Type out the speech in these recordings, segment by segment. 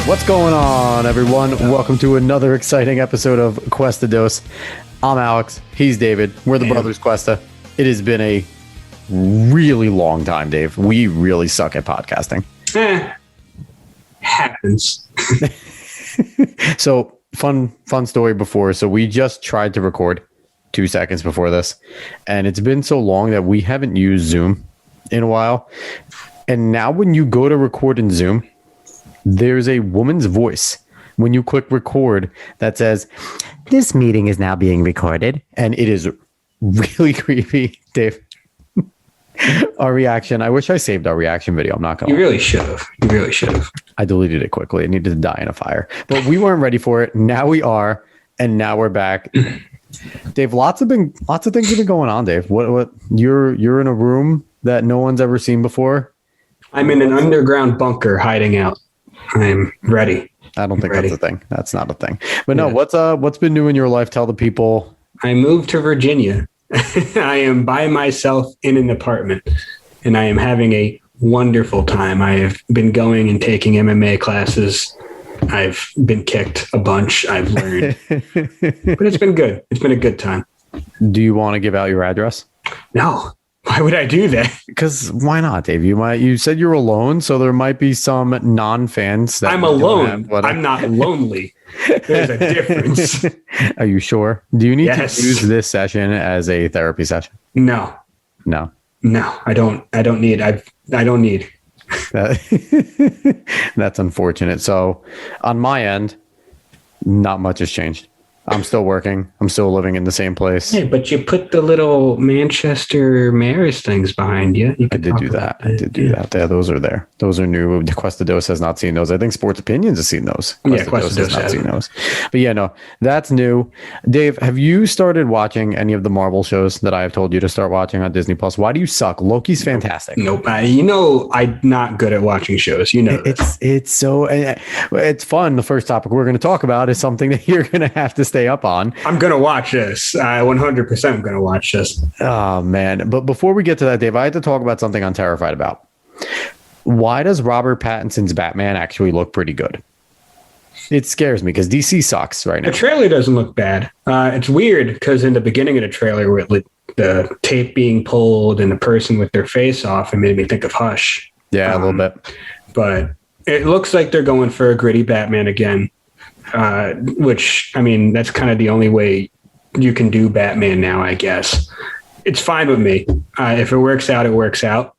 What's going on, everyone? Welcome to another exciting episode of Cuesta Dos. I'm Alex. He's David. We're the Brothers Cuesta. It has been a really long time, Dave. We really suck at podcasting. Happens. So, fun story before. So, we just tried to record 2 seconds before this, and it's been so long that we haven't used Zoom in a while. And now when you go to record in Zoom, there's a woman's voice when you click record that says, "This meeting is now being recorded." And it is really creepy, Dave. Our reaction, I wish I saved our reaction video. I'm not going to. You really should have. I deleted it quickly. It needed to die in a fire. But we weren't ready for it. Now we are. And now we're back. Dave, lots of things have been going on, Dave. What you're in a room that no one's ever seen before? I'm in an underground bunker hiding out. I'm ready. I don't think that's a thing. That's not a thing. But no, what's been new in your life? Tell the people. I moved to Virginia. I am by myself in an apartment, and I am having a wonderful time. I have been going and taking MMA classes. I've been kicked a bunch. I've learned. But it's been good. It's been a good time. Do you want to give out your address? No. Why would I do that? Because why not, Dave? You said you're alone, so there might be some non-fans. I'm alone. I'm not lonely. There's a difference. Are you sure? Do you need to use this session as a therapy session? No. I don't need. I don't need. That's unfortunate. So on my end, not much has changed. I'm still working. I'm still living in the same place. Hey, but you put the little Manchester Maris things behind you. I did do that. Yeah, those are there. Those are new. Cuesta Dos has not seen those. I think Sports Opinions has seen those. Cuesta Dos has not seen those. But yeah, no, that's new. Dave, have you started watching any of the Marvel shows that I have told you to start watching on Disney Plus? Why do you suck? Loki's fantastic. Nope. I'm not good at watching shows. It's fun. The first topic we're going to talk about is something that you're going to have to stay up on. I'm going to watch this. 100% going to watch this. Oh, man. But before we get to that, Dave, I had to talk about something I'm terrified about. Why does Robert Pattinson's Batman actually look pretty good? It scares me because DC sucks right now. The trailer doesn't look bad. It's weird because in the beginning of the trailer with the tape being pulled and the person with their face off, it made me think of Hush. Yeah, a little bit. But it looks like they're going for a gritty Batman again. Which, I mean, that's kind of the only way you can do Batman now, I guess. It's fine with me. If it works out, it works out.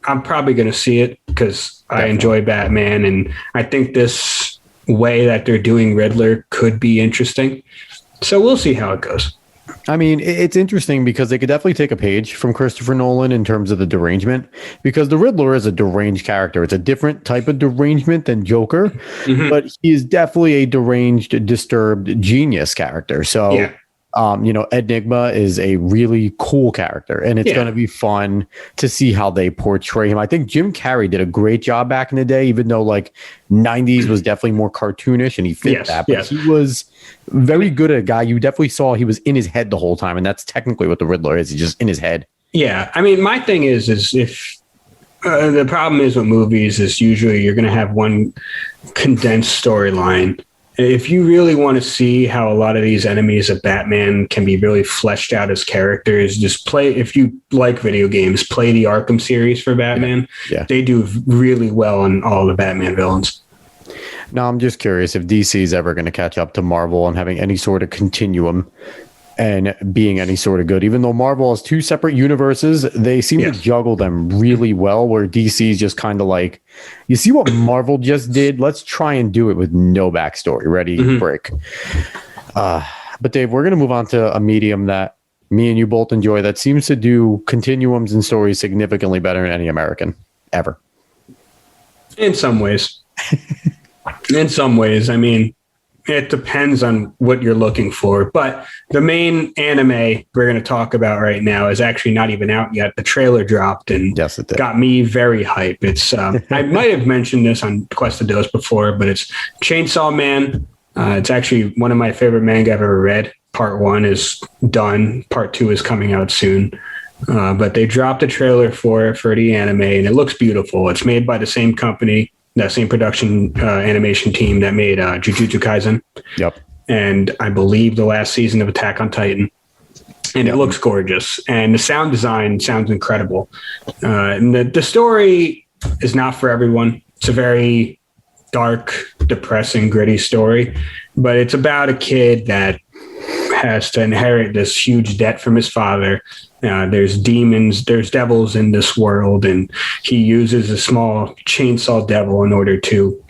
I'm probably going to see it because I enjoy Batman. And I think this way that they're doing Riddler could be interesting. So we'll see how it goes. I mean, it's interesting because they could definitely take a page from Christopher Nolan in terms of the derangement, because the Riddler is a deranged character. It's a different type of derangement than Joker, but he is definitely a deranged, disturbed genius character. So, Enigma is a really cool character, and it's going to be fun to see how they portray him. I think Jim Carrey did a great job back in the day, even though 90s was definitely more cartoonish and he fit that. But he was very good at a guy. You definitely saw he was in his head the whole time, and that's technically what the Riddler is. He's just in his head. Yeah. I mean, my thing is if the problem is with movies is usually you're going to have one condensed storyline. If you really want to see how a lot of these enemies of Batman can be really fleshed out as characters, just play, if you like video games, play the Arkham series for Batman. Yeah. They do really well on all the Batman villains. Now, I'm just curious if DC is ever going to catch up to Marvel and having any sort of continuum and being any sort of good. Even though Marvel has two separate universes, they seem to juggle them really well, where DC is just kind of like, you see what Marvel just did? Let's try and do it with no backstory. Ready, break. But Dave, we're going to move on to a medium that me and you both enjoy that seems to do continuums and stories significantly better than any American ever. In some ways. I mean, it depends on what you're looking for. But the main anime we're going to talk about right now is actually not even out yet. The trailer dropped and got me very hype. It's I might have mentioned this on Cuesta Dos before, but it's Chainsaw Man. It's actually one of my favorite manga I've ever read. Part 1 is done. Part 2 is coming out soon. But they dropped a trailer for the anime, and it looks beautiful. It's made by the same company that same production animation team that made Jujutsu Kaisen. Yep. And I believe the last season of Attack on Titan. And it looks gorgeous. And the sound design sounds incredible. And the story is not for everyone. It's a very dark, depressing, gritty story. But it's about a kid that has to inherit this huge debt from his father. There's demons, there's devils in this world, and he uses a small chainsaw devil in order to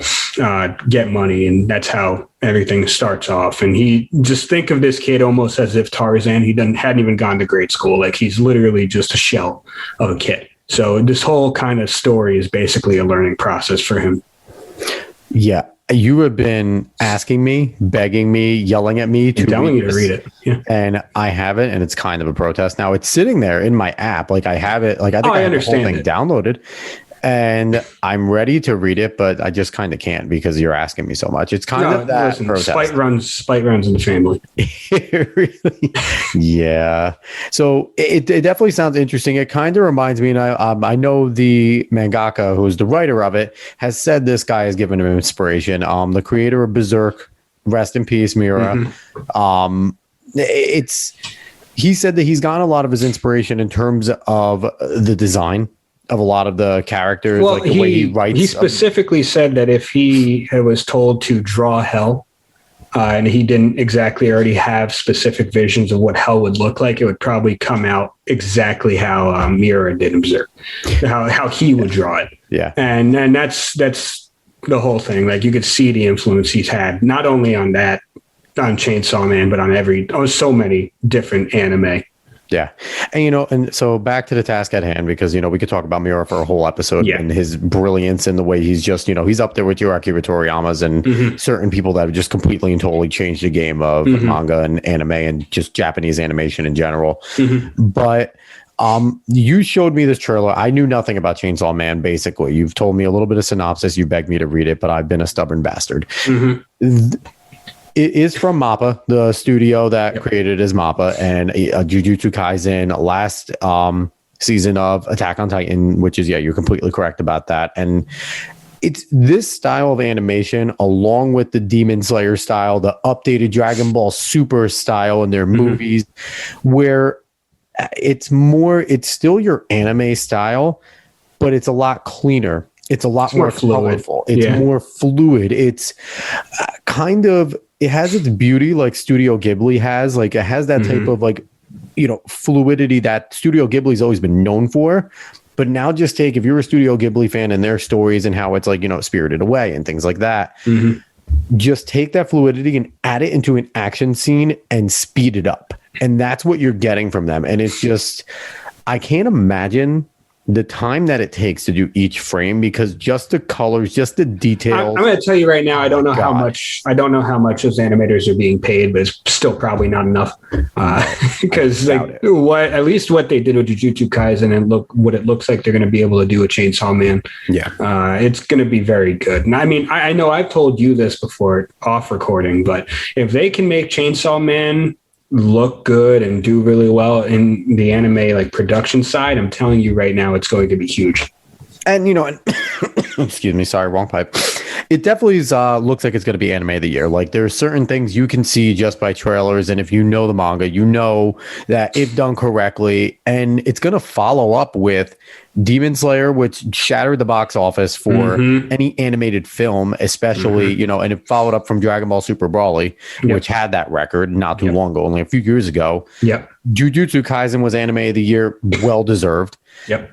get money, and that's how everything starts off. And he just think of this kid almost as if Tarzan, hadn't even gone to grade school. Like, he's literally just a shell of a kid. So this whole kind of story is basically a learning process for him. Yeah. You have been asking me, begging me, yelling at me to telling you to read it. Yeah. And I haven't, and it's kind of a protest. Now it's sitting there in my app. Like, I have it. Like, I think I have the whole thing downloaded, and I'm ready to read it, but I just kind of can't because you're asking me so much. It's kind of that protest. Spite runs in the family. Really? Yeah. So it definitely sounds interesting. It kind of reminds me, and I know the mangaka, who's the writer of it, has said this guy has given him inspiration. The creator of Berserk, rest in peace, Miura. He said that he's gotten a lot of his inspiration in terms of the design of a lot of the characters, like the way he writes. He specifically said that if he was told to draw hell, and he didn't exactly already have specific visions of what hell would look like, it would probably come out exactly how Miura did in Berserk, how he would draw it. Yeah. And that's the whole thing. Like, you could see the influence he's had, not only on Chainsaw Man, but on so many different anime. Yeah. And, and so back to the task at hand, because, we could talk about Miura for a whole episode and his brilliance and the way he's just, he's up there with Yoaki Toriyamas and certain people that have just completely and totally changed the game of manga and anime and just Japanese animation in general. But you showed me this trailer. I knew nothing about Chainsaw Man, basically. You've told me a little bit of synopsis. You begged me to read it, but I've been a stubborn bastard. It is from MAPPA, the studio that created is MAPPA, and Jujutsu Kaisen, last season of Attack on Titan, which is, you're completely correct about that. And it's this style of animation, along with the Demon Slayer style, the updated Dragon Ball Super style in their movies, where it's still your anime style, but it's a lot cleaner. It's a lot more colorful. It's more fluid. It's kind of, it has its beauty like Studio Ghibli has. Like, it has that type of fluidity that Studio Ghibli's always been known for. But now just take, if you're a Studio Ghibli fan and their stories and how it's like, Spirited Away and things like that, just take that fluidity and add it into an action scene and speed it up. And that's what you're getting from them. And it's just, I can't imagine the time that it takes to do each frame, because just the colors, just the details. I'm going to tell you right now, I don't know how much those animators are being paid, but it's still probably not enough. Because at least what they did with Jujutsu Kaisen and what it looks like they're going to be able to do with Chainsaw Man. Yeah. It's going to be very good. And I mean, I know I've told you this before off recording, but if they can make Chainsaw Man look good and do really well in the anime production side, I'm telling you right now, it's going to be huge. And excuse me, sorry, wrong pipe. It definitely looks like it's going to be anime of the year. Like, there are certain things you can see just by trailers, and if you know the manga, you know that if done correctly, and it's going to follow up with Demon Slayer, which shattered the box office for any animated film, especially, and it followed up from Dragon Ball Super Broly, which had that record not too long ago, only a few years ago. Jujutsu Kaisen was anime of the year, well deserved.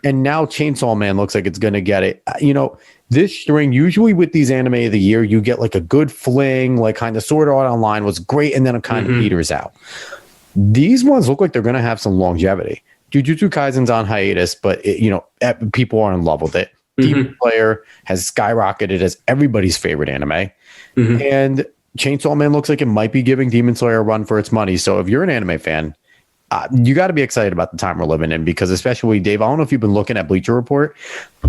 And now Chainsaw Man looks like it's going to get it. This string, usually with these anime of the year, you get like a good fling, like kind of Sword Art Online was great, and then it kind of peters out. These ones look like they're going to have some longevity. Jujutsu Kaisen's on hiatus, but people are in love with it. Demon Slayer has skyrocketed as everybody's favorite anime. And Chainsaw Man looks like it might be giving Demon Slayer a run for its money. So if you're an anime fan, you got to be excited about the time we're living in, because especially, Dave, I don't know if you've been looking at Bleacher Report,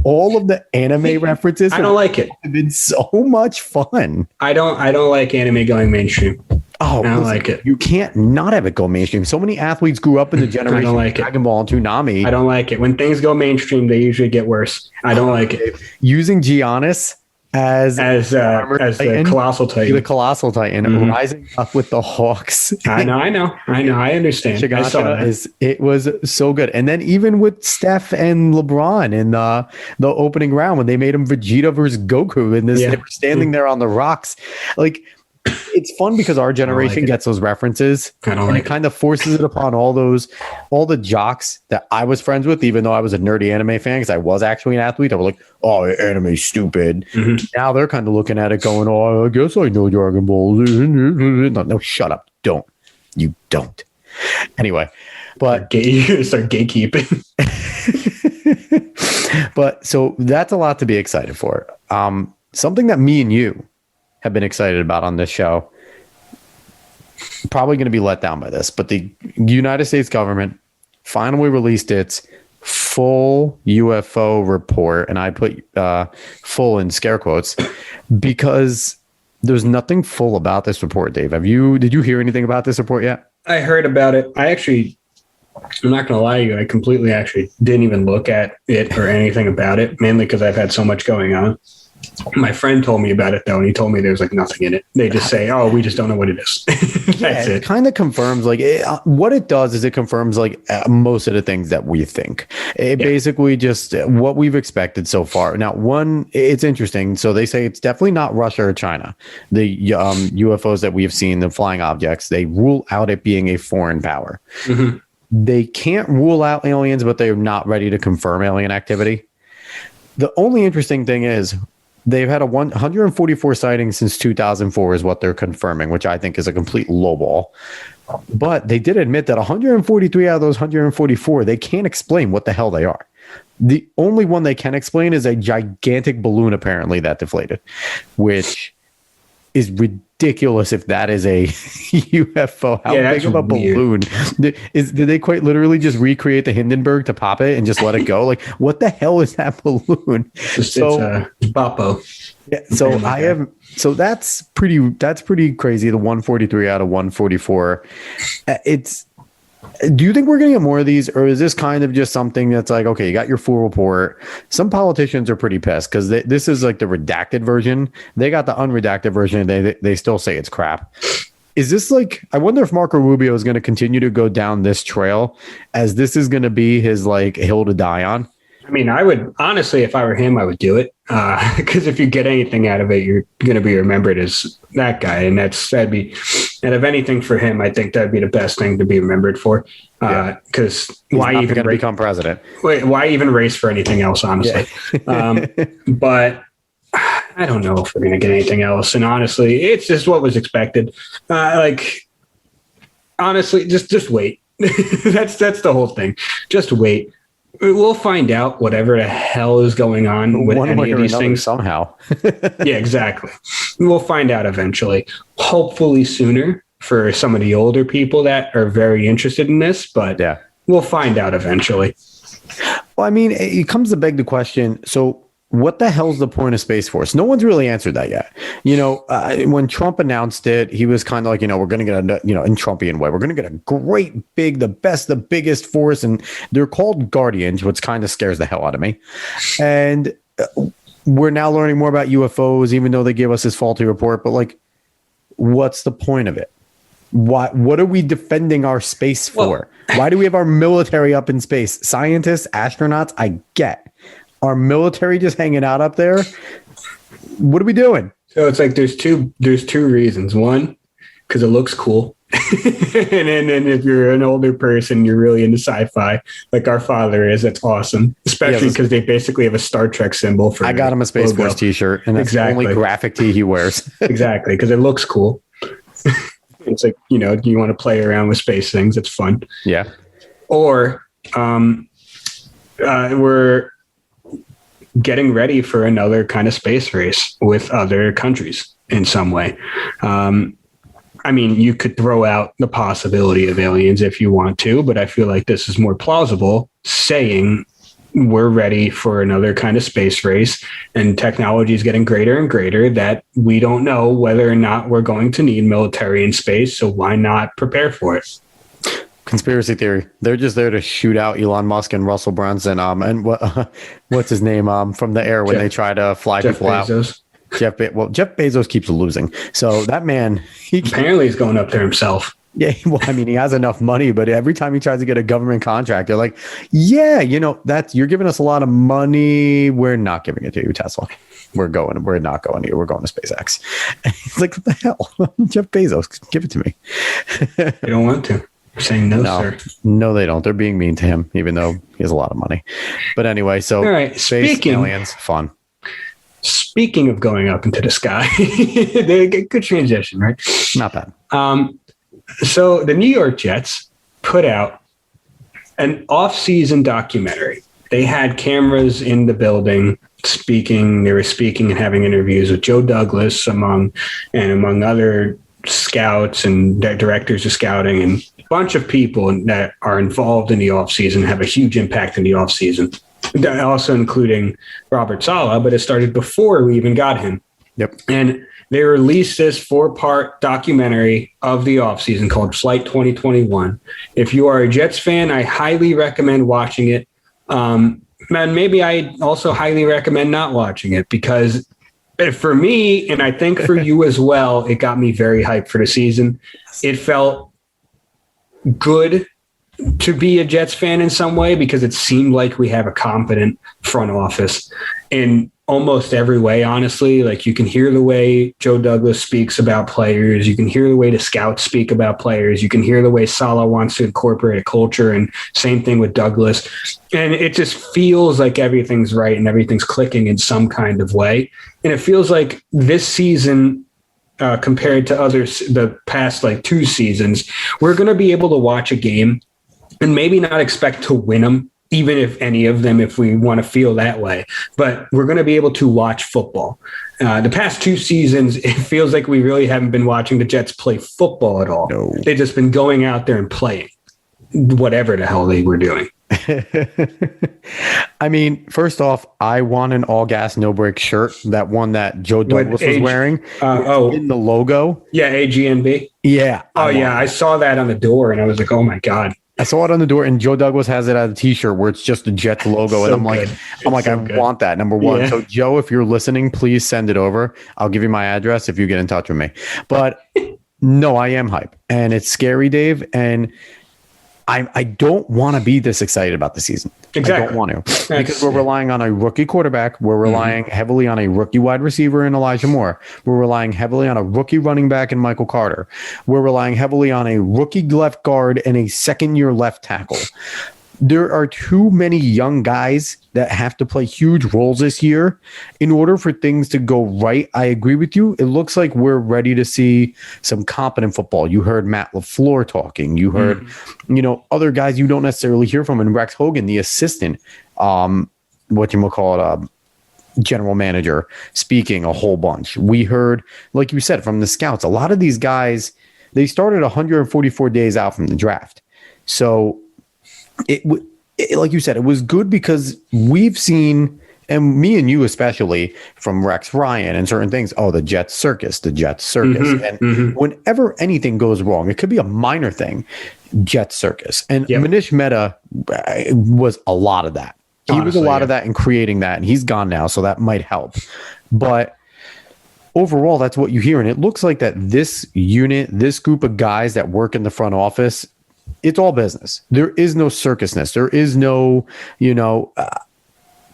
all of the anime references. I don't like it. It's been so much fun. I don't like anime going mainstream. Oh, I don't like it. You can't not have it go mainstream. So many athletes grew up in the generation of Dragon Ball and Toonami. I don't like it. When things go mainstream, they usually get worse. I don't like it. Using Giannis the colossal titan. The colossal titan rising up with the Hawks. I know. I understand. I saw that. It was so good. And then even with Steph and LeBron in the opening round when they made him Vegeta versus Goku in this, they were standing there on the rocks. Like, it's fun because our generation gets those references, and it kind of forces it upon all the jocks that I was friends with, even though I was a nerdy anime fan because I was actually an athlete. I was like, oh, anime's stupid. Now they're kind of looking at it going, oh, I guess I know Dragon Ball. No, shut up. You don't. Anyway, but you start gatekeeping. But so that's a lot to be excited for. Something that me and you have been excited about on this show, probably going to be let down by this, but the United States government finally released its full UFO report, and I put full in scare quotes because there's nothing full about this report. Dave, did you hear anything about this report yet? I heard about it. I'm not going to lie to you, I completely actually didn't even look at it or anything about it, mainly because I've had so much going on. My friend told me about it though, and he told me there's like nothing in it. They just say, "Oh, we just don't know what it is." That's it. Kind of confirms what it does is it confirms most of the things that we think. It basically just what we've expected so far. Now, it's interesting. So they say it's definitely not Russia or China. The UFOs that we've seen, the flying objects, they rule out it being a foreign power. They can't rule out aliens, but they're not ready to confirm alien activity. The only interesting thing is they've had 144 sightings since 2004 is what they're confirming, which I think is a complete lowball. But they did admit that 143 out of those 144, they can't explain what the hell they are. The only one they can explain is a gigantic balloon, apparently, that deflated, which is ridiculous if that is a UFO. How big of a balloon? Did they quite literally just recreate the Hindenburg to pop it and just let it go? Like, what the hell is that balloon? It's Boppo. Yeah, so that's pretty crazy. The 143 out of 144. Do you think we're going to get more of these, or is this kind of just something that's like, okay, you got your full report? Some politicians are pretty pissed because this is like the redacted version. They got the unredacted version, and they still say it's crap. Is this like, I wonder if Marco Rubio is going to continue to go down this trail as this is going to be his like hill to die on? I mean, I would honestly, if I were him, I would do it because if you get anything out of it, you're going to be remembered as that guy, and and if anything for him, I think that'd be the best thing to be remembered for. Because why even become president? Why even race for anything else? Honestly, but I don't know if we're going to get anything else. And honestly, it's just what was expected. Honestly, just wait. That's the whole thing. Just wait. We'll find out whatever the hell is going on with any of these things somehow. Yeah, exactly. We'll find out eventually. Hopefully sooner for some of the older people that are very interested in this, but we'll find out eventually. Well, I mean, it comes to beg the question. So what the hell's the point of Space Force? No one's really answered that yet. When Trump announced it, he was kind of like, we're going to get in Trumpian way, we're going to get a great big, the best, the biggest force. And they're called Guardians, which kind of scares the hell out of me. And we're now learning more about UFOs, even though they gave us this faulty report. But like, what's the point of it? What are we defending our space for? Why do we have our military up in space? Scientists, astronauts, I get. Our military just hanging out up there. What are we doing? So it's like there's two reasons. One, because it looks cool. and then if you're an older person, you're really into sci-fi, like our father is. That's awesome. Especially because they basically have a Star Trek symbol for. I got him a Space Force t-shirt, and that's the only graphic tee he wears. Exactly, because it looks cool. It's like, you want to play around with space things. It's fun. Yeah. Or we're getting ready for another kind of space race with other countries in some way. I mean, you could throw out the possibility of aliens if you want to, but I feel like this is more plausible saying we're ready for another kind of space race and technology is getting greater and greater that we don't know whether or not we're going to need military in space. So why not prepare for it? Conspiracy theory. They're just there to shoot out Elon Musk and Russell Brunson. And what's his name? From the air when they try to fly Jeff people Bezos. out. Jeff Bezos keeps losing. So that man, apparently he's going up there himself. Yeah, well, I mean, he has enough money, but every time he tries to get a government contract, they're like, yeah, you're giving us a lot of money. We're not giving it to you, Tesla. We're not going here. We're going to SpaceX. And he's like, what the hell? Jeff Bezos, give it to me. They don't want to. They're saying no, sir. No, they don't. They're being mean to him, even though he has a lot of money. But anyway, so all right, space aliens, fun. Speaking of going up into the sky, good transition, right? Not bad. So the New York Jets put out an off-season documentary. They had cameras in the building speaking. They were speaking and having interviews with Joe Douglas among other scouts and directors of scouting and a bunch of people that are involved in the off-season, have a huge impact in the off-season. Also including Robert Saleh, but it started before we even got him. Yep. And they released this 4-part documentary of the offseason called Flight 2021. If you are a Jets fan, I highly recommend watching it. And maybe I also highly recommend not watching it because for me, and I think for you as well, it got me very hyped for the season. It felt good to be a Jets fan in some way because it seemed like we have a competent front office in almost every way, honestly. Like you can hear the way Joe Douglas speaks about players. You can hear the way the scouts speak about players. You can hear the way Saleh wants to incorporate a culture, and same thing with Douglas. And it just feels like everything's right and everything's clicking in some kind of way. And it feels like this season, compared to the past like 2 seasons, we're going to be able to watch a game and maybe not expect to win them, even if any of them, if we want to feel that way. But we're going to be able to watch football. The past 2 seasons, it feels like we really haven't been watching the Jets play football at all. No. They've just been going out there and playing whatever the hell they were doing. I mean, first off, I want an all gas, no break shirt. That one that Joe Douglas was wearing in the logo. Yeah, AGNB. Yeah. I saw that on the door and I was like, oh my God. I saw it on the door, and Joe Douglas has it as a T-shirt where it's just the Jets logo, and I'm like, I want that. Number one. Yeah. So Joe, if you're listening, please send it over. I'll give you my address if you get in touch with me. But no, I am hype, and it's scary, Dave, and I don't want to be this excited about the season. Exactly. I don't want to because we're relying on a rookie quarterback. We're relying heavily on a rookie wide receiver in Elijah Moore. We're relying heavily on a rookie running back in Michael Carter. We're relying heavily on a rookie left guard and a second-year left tackle. There are too many young guys that have to play huge roles this year in order for things to go right. I agree with you. It looks like we're ready to see some competent football. You heard Matt LaFleur talking. You heard, other guys you don't necessarily hear from. And Rex Hogan, the assistant, general manager, speaking a whole bunch. We heard, like you said, from the scouts, a lot of these guys, they started 144 days out from the draft. So it like you said, it was good because we've seen, and me and you especially, from Rex Ryan and certain things, the Jets circus. And whenever anything goes wrong, it could be a minor thing, Jets circus. And Manish Mehta was a lot of that. He was a lot of that in creating that, and he's gone now, so that might help. But overall, that's what you hear. And it looks like that this unit, this group of guys that work in the front office, it's all business. There is no circusness. There is no,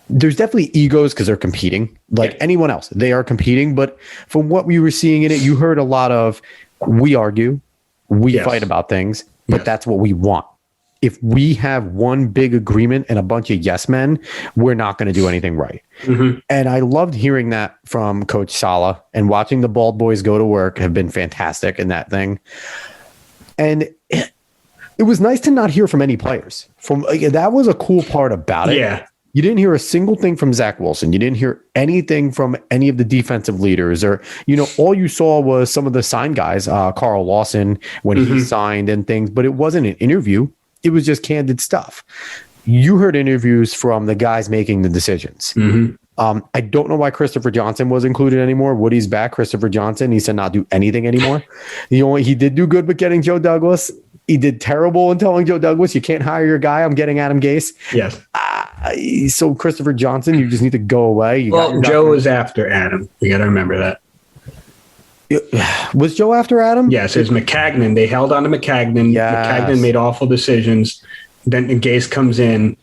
there's definitely egos because they're competing like anyone else. They are competing. But from what we were seeing in it, you heard a lot of, we argue, we fight about things, but that's what we want. If we have one big agreement and a bunch of yes men, we're not going to do anything right. And I loved hearing that from Coach Saleh, and watching the Bald Boys go to work have been fantastic in that thing. And it was nice to not hear from any players. That was a cool part about it. Yeah. You didn't hear a single thing from Zach Wilson. You didn't hear anything from any of the defensive leaders, or, all you saw was some of the signed guys, Carl Lawson, when he signed and things, but it wasn't an interview. It was just candid stuff. You heard interviews from the guys making the decisions. I don't know why Christopher Johnson was included anymore. Woody's back. Christopher Johnson, he said not do anything anymore. He did do good with getting Joe Douglas. He did terrible in telling Joe Douglas, you can't hire your guy. I'm getting Adam Gase. Yes. So Christopher Johnson, you just need to go away. Joe was after Adam. You got to remember that. Was Joe after Adam? Yes, it was McCagnon. They held on to McCagnon. Yes. McCagnon made awful decisions. Then Gase comes in.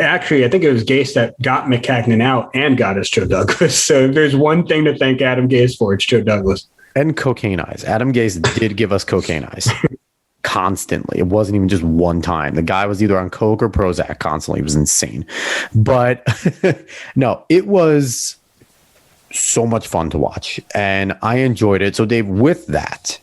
Actually, I think it was Gase that got McCagnon out and got us Joe Douglas. So if there's one thing to thank Adam Gase for, it's Joe Douglas. And cocaine eyes. Adam Gase did give us cocaine eyes. Constantly. It wasn't even just one time. The guy was either on coke or Prozac constantly. It was insane. But no, it was so much fun to watch and I enjoyed it. So Dave, with that,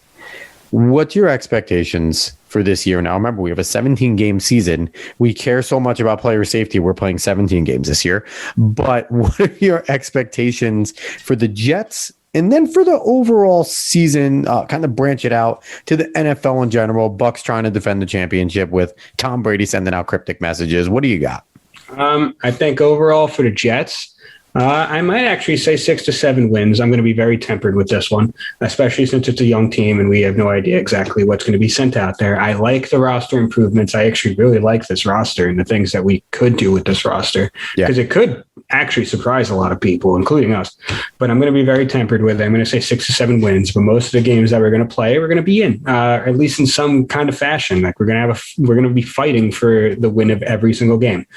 what's your expectations for this year? Now, remember, we have a 17-game season. We care so much about player safety. We're playing 17 games this year. But what are your expectations for the Jets? And then for the overall season, kind of branch it out to the NFL in general. Bucks trying to defend the championship with Tom Brady sending out cryptic messages. What do you got? I think overall for the Jets, I might actually say 6 to 7 wins. I'm going to be very tempered with this one, especially since it's a young team and we have no idea exactly what's going to be sent out there. I like the roster improvements. I actually really like this roster and the things that we could do with this roster because it could actually surprise a lot of people, including us. But I'm going to be very tempered with it. I'm going to say 6 to 7 wins. But most of the games that we're going to play, we're going to be in, at least in some kind of fashion. Like we're going to be fighting for the win of every single game.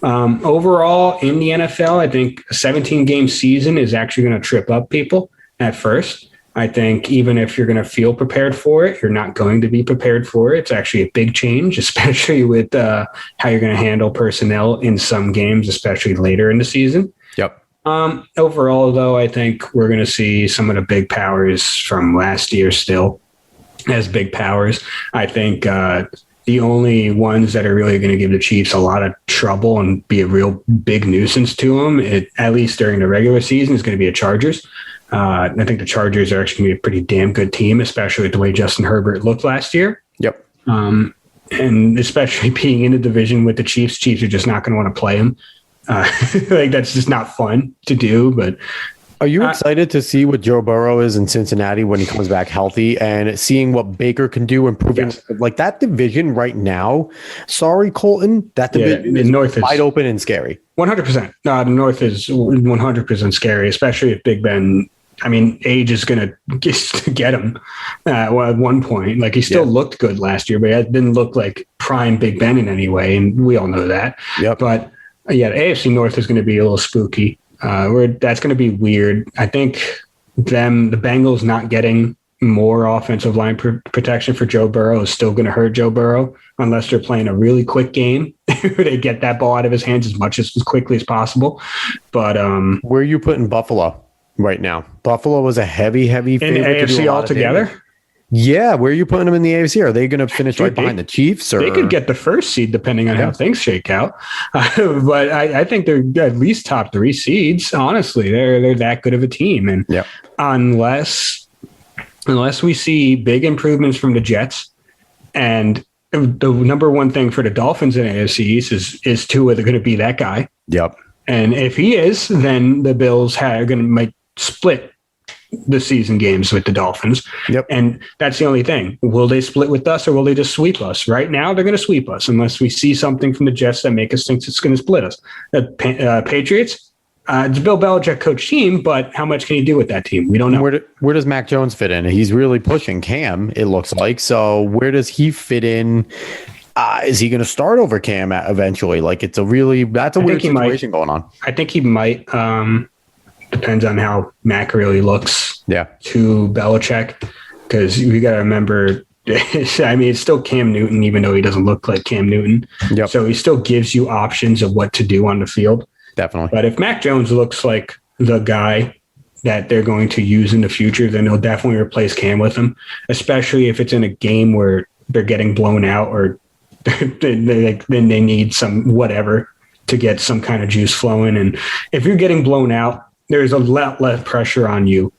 Overall in the NFL, I think a 17-game season is actually going to trip up people at first. I think even if you're going to feel prepared for it, you're not going to be prepared for it. It's actually a big change, especially with how you're going to handle personnel in some games, especially later in the season. Yep. Overall, though, I think we're going to see some of the big powers from last year still as big powers. I think the only ones that are really going to give the Chiefs a lot of trouble and be a real big nuisance to them, at least during the regular season, is going to be the Chargers. I think the Chargers are actually going to be a pretty damn good team, especially with the way Justin Herbert looked last year. Yep. And especially being in the division with the Chiefs are just not going to want to play them. Like that's just not fun to do, but are you excited to see what Joe Burrow is in Cincinnati when he comes back healthy and seeing what Baker can do, improving like that division right now? Sorry, Colton, that division the North is wide open and scary. 100%. The North is 100% scary, especially if Big Ben. I mean, age is going to get him at one point. Like he still looked good last year, but it didn't look like prime Big Ben in any way, and we all know that. Yep. But the AFC North is going to be a little spooky. That's going to be weird. I think the Bengals not getting more offensive line protection for Joe Burrow is still going to hurt Joe Burrow unless they're playing a really quick game where they get that ball out of his hands as quickly as possible. But where are you putting Buffalo right now? Buffalo was a heavy favorite in AFC altogether. Yeah, where are you putting them in the AFC? Are they going to finish right behind the Chiefs? Or they could get the first seed depending on how things shake out. But I think they're at least top 3 seeds. Honestly, they're that good of a team, and unless we see big improvements from the Jets, and the number one thing for the Dolphins in AFC East is Tua, they're going to be that guy. Yep. And if he is, then the Bills might split the season games with the Dolphins. Yep. And that's the only thing. Will they split with us or will they just sweep us? Right now, they're going to sweep us unless we see something from the Jets that make us think it's going to split us. The Patriots, it's a Bill Belichick coach team, but how much can he do with that team? We don't know. Where does Mac Jones fit in? He's really pushing Cam, it looks like. So where does he fit in? Is he going to start over Cam eventually? Like that's a weird situation going on. I think he might. Depends on how Mac really looks to Belichick, because we got to remember, I mean, it's still Cam Newton, even though he doesn't look like Cam Newton. Yep. So he still gives you options of what to do on the field. Definitely. But if Mac Jones looks like the guy that they're going to use in the future, then they'll definitely replace Cam with him, especially if it's in a game where they're getting blown out or then they need some whatever to get some kind of juice flowing. And if you're getting blown out, there's a lot less pressure on you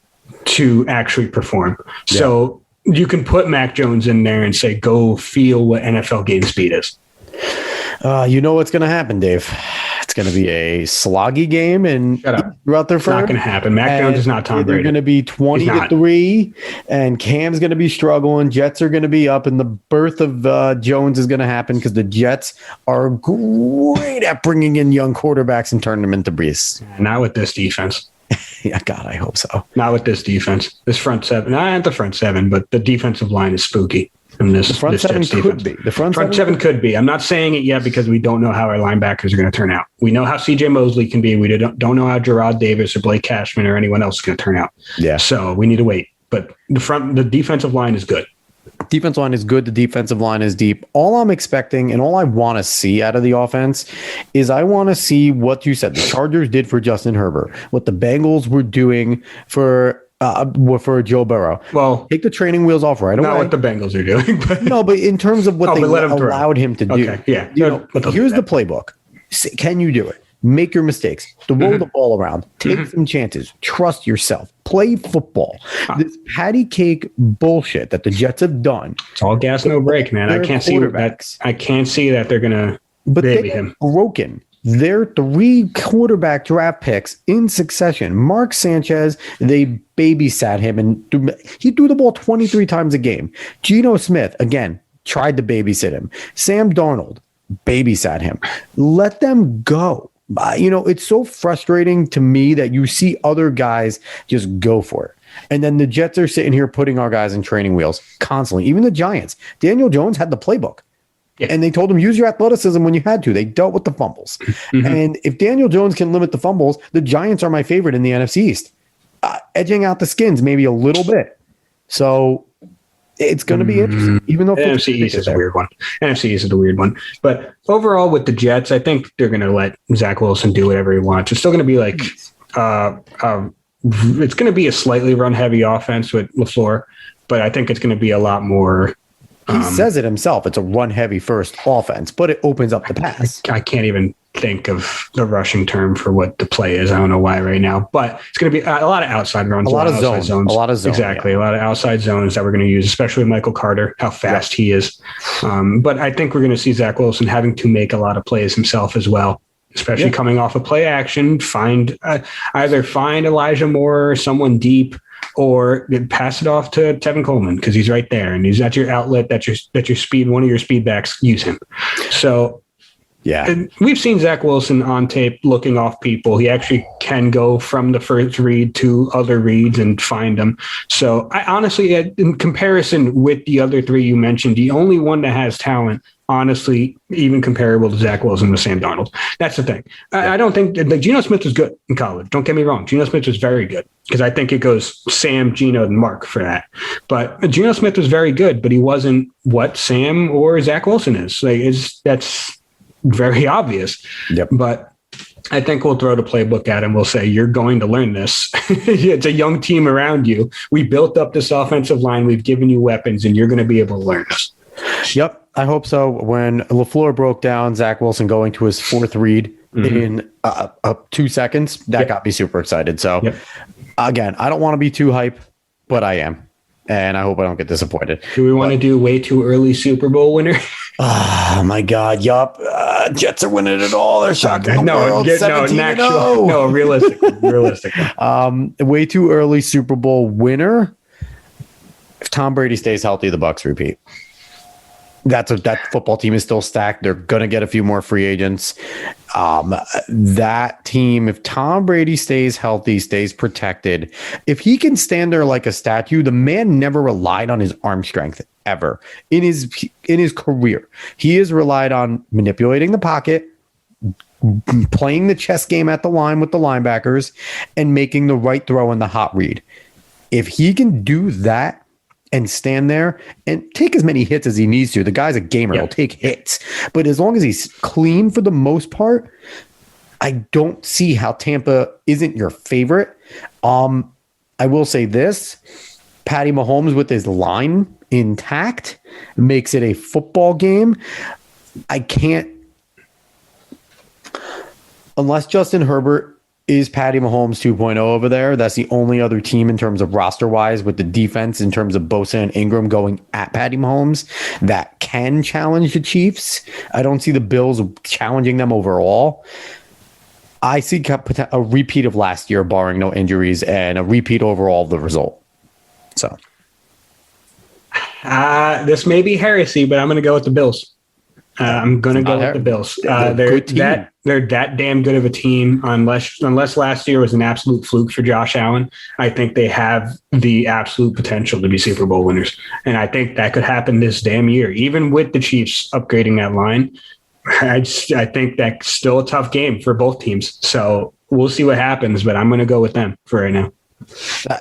to actually perform. Yeah. So you can put Mac Jones in there and say, go feel what NFL game speed is. You know what's going to happen, Dave. It's going to be a sloggy game, and Shut up. Rutherford. It's not going to happen. Mac Jones is not Tom Brady. They're going to be 20-3, and Cam's going to be struggling. Jets are going to be up, and the birth of Jones is going to happen because the Jets are great at bringing in young quarterbacks and turning them into beasts. Not with this defense. Yeah, God, I hope so. Not with this defense. This front seven, not the front seven, but the defensive line is spooky. And the front seven could be. The front seven could be. I'm not saying it yet because we don't know how our linebackers are going to turn out. We know how CJ Mosley can be. We don't know how Gerard Davis or Blake Cashman or anyone else is going to turn out. Yeah. So we need to wait. But the defensive line is good. Defensive line is good. The defensive line is deep. All I'm expecting and all I want to see out of the offense is I want to see what you said the Chargers did for Justin Herbert, what the Bengals were doing for Joe Burrow. Well, take the training wheels off right away. Not what the Bengals are doing. But no, but in terms of what they allowed him to do. Okay, yeah. Here's the playbook. Can you do it? Make your mistakes. Throw the ball around. Take some chances. Trust yourself. Play football. This patty cake bullshit that the Jets have done. It's all gas, no break, man. I can't see that. I can't see that they're gonna baby him. Broken. Their 3 quarterback draft picks in succession. Mark Sanchez, they babysat him, and he threw the ball 23 times a game. Geno Smith, again, tried to babysit him. Sam Darnold, babysat him. Let them go. It's so frustrating to me that you see other guys just go for it. And then the Jets are sitting here putting our guys in training wheels constantly. Even the Giants. Daniel Jones had the playbook. Yeah. And they told him, use your athleticism when you had to. They dealt with the fumbles. And if Daniel Jones can limit the fumbles, the Giants are my favorite in the NFC East. Edging out the Skins maybe a little bit. So it's going to be interesting. Even though NFC East is a weird one. NFC East is a weird one. But overall with the Jets, I think they're going to let Zach Wilson do whatever he wants. It's still going to be like it's going to be a slightly run-heavy offense with LaFleur, but I think it's going to be a lot more. He says it himself. It's a run-heavy first offense, but it opens up the pass. I can't even think of the rushing term for what the play is. I don't know why right now, but it's going to be a lot of outside runs, a lot of zones. A lot of zones. Exactly. Yeah. A lot of outside zones that we're going to use, especially with Michael Carter, how fast he is. But I think we're going to see Zach Wilson having to make a lot of plays himself as well, especially coming off a play action. Either find Elijah Moore or someone deep, or pass it off to Tevin Coleman because he's right there and that's your outlet. That's your speed. One of your speed backs. Use him. So. Yeah, and we've seen Zach Wilson on tape looking off people. He actually can go from the first read to other reads and find them. So I honestly, in comparison with the other 3 you mentioned, the only one that has talent, honestly, even comparable to Zach Wilson was Sam Darnold. That's the thing. I don't think Geno Smith was good in college. Don't get me wrong. Geno Smith was very good because I think it goes Sam, Geno, and Mark for that. But Geno Smith was very good, but he wasn't what Sam or Zach Wilson is. That's very obvious. Yep. But I think we'll throw the playbook at him. We'll say, you're going to learn this. It's a young team around you. We built up this offensive line. We've given you weapons, and you're going to be able to learn this. Yep. I hope so. When LaFleur broke down Zach Wilson going to his 4th read in 2 seconds, that got me super excited. So, again, I don't want to be too hype, but I am. And I hope I don't get disappointed. Do we want to do way too early Super Bowl winner? Oh, my God. Yup. Jets are winning it all. They're shocking the world. No, realistic. Way too early Super Bowl winner. If Tom Brady stays healthy, the Bucs repeat. That football team is still stacked. They're going to get a few more free agents. That team, if Tom Brady stays healthy, stays protected, if he can stand there like a statue, the man never relied on his arm strength ever in his career. He has relied on manipulating the pocket, playing the chess game at the line with the linebackers, and making the right throw in the hot read. If he can do that, and stand there and take as many hits as he needs to. The guy's a gamer. He'll take hits. But as long as he's clean for the most part, I don't see how Tampa isn't your favorite. I will say this. Patty Mahomes with his line intact makes it a football game. I can't, unless Justin Herbert is Patty Mahomes 2.0 over there. That's the only other team in terms of roster wise with the defense in terms of Bosa and Ingram going at Patty Mahomes that can challenge the Chiefs. I don't see the Bills challenging them overall. I see a repeat of last year, barring no injuries, and a repeat overall of the result. So this may be heresy, but I'm going to go with the Bills. I'm going to go with the Bills. They're that damn good of a team. Unless last year was an absolute fluke for Josh Allen, I think they have the absolute potential to be Super Bowl winners. And I think that could happen this damn year, even with the Chiefs upgrading that line. I think that's still a tough game for both teams. So we'll see what happens, but I'm going to go with them for right now.